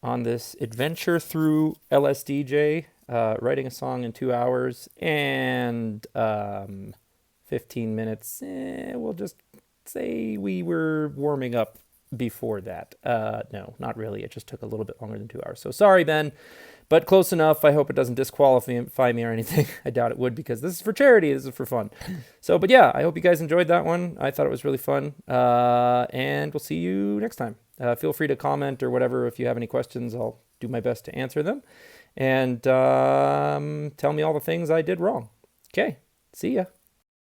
on this adventure through LSDj, writing a song in 2 hours and 15 minutes. We'll just say we were warming up before that. No, not really. It just took a little bit longer than 2 hours. So sorry, Ben, but close enough. I hope it doesn't disqualify me or anything. I doubt it would, because this is for charity. This is for fun. So, but yeah, I hope you guys enjoyed that one. I thought it was really fun. And we'll see you next time. Feel free to comment or whatever. If you have any questions, I'll do my best to answer them. And tell me all the things I did wrong. Okay, see ya.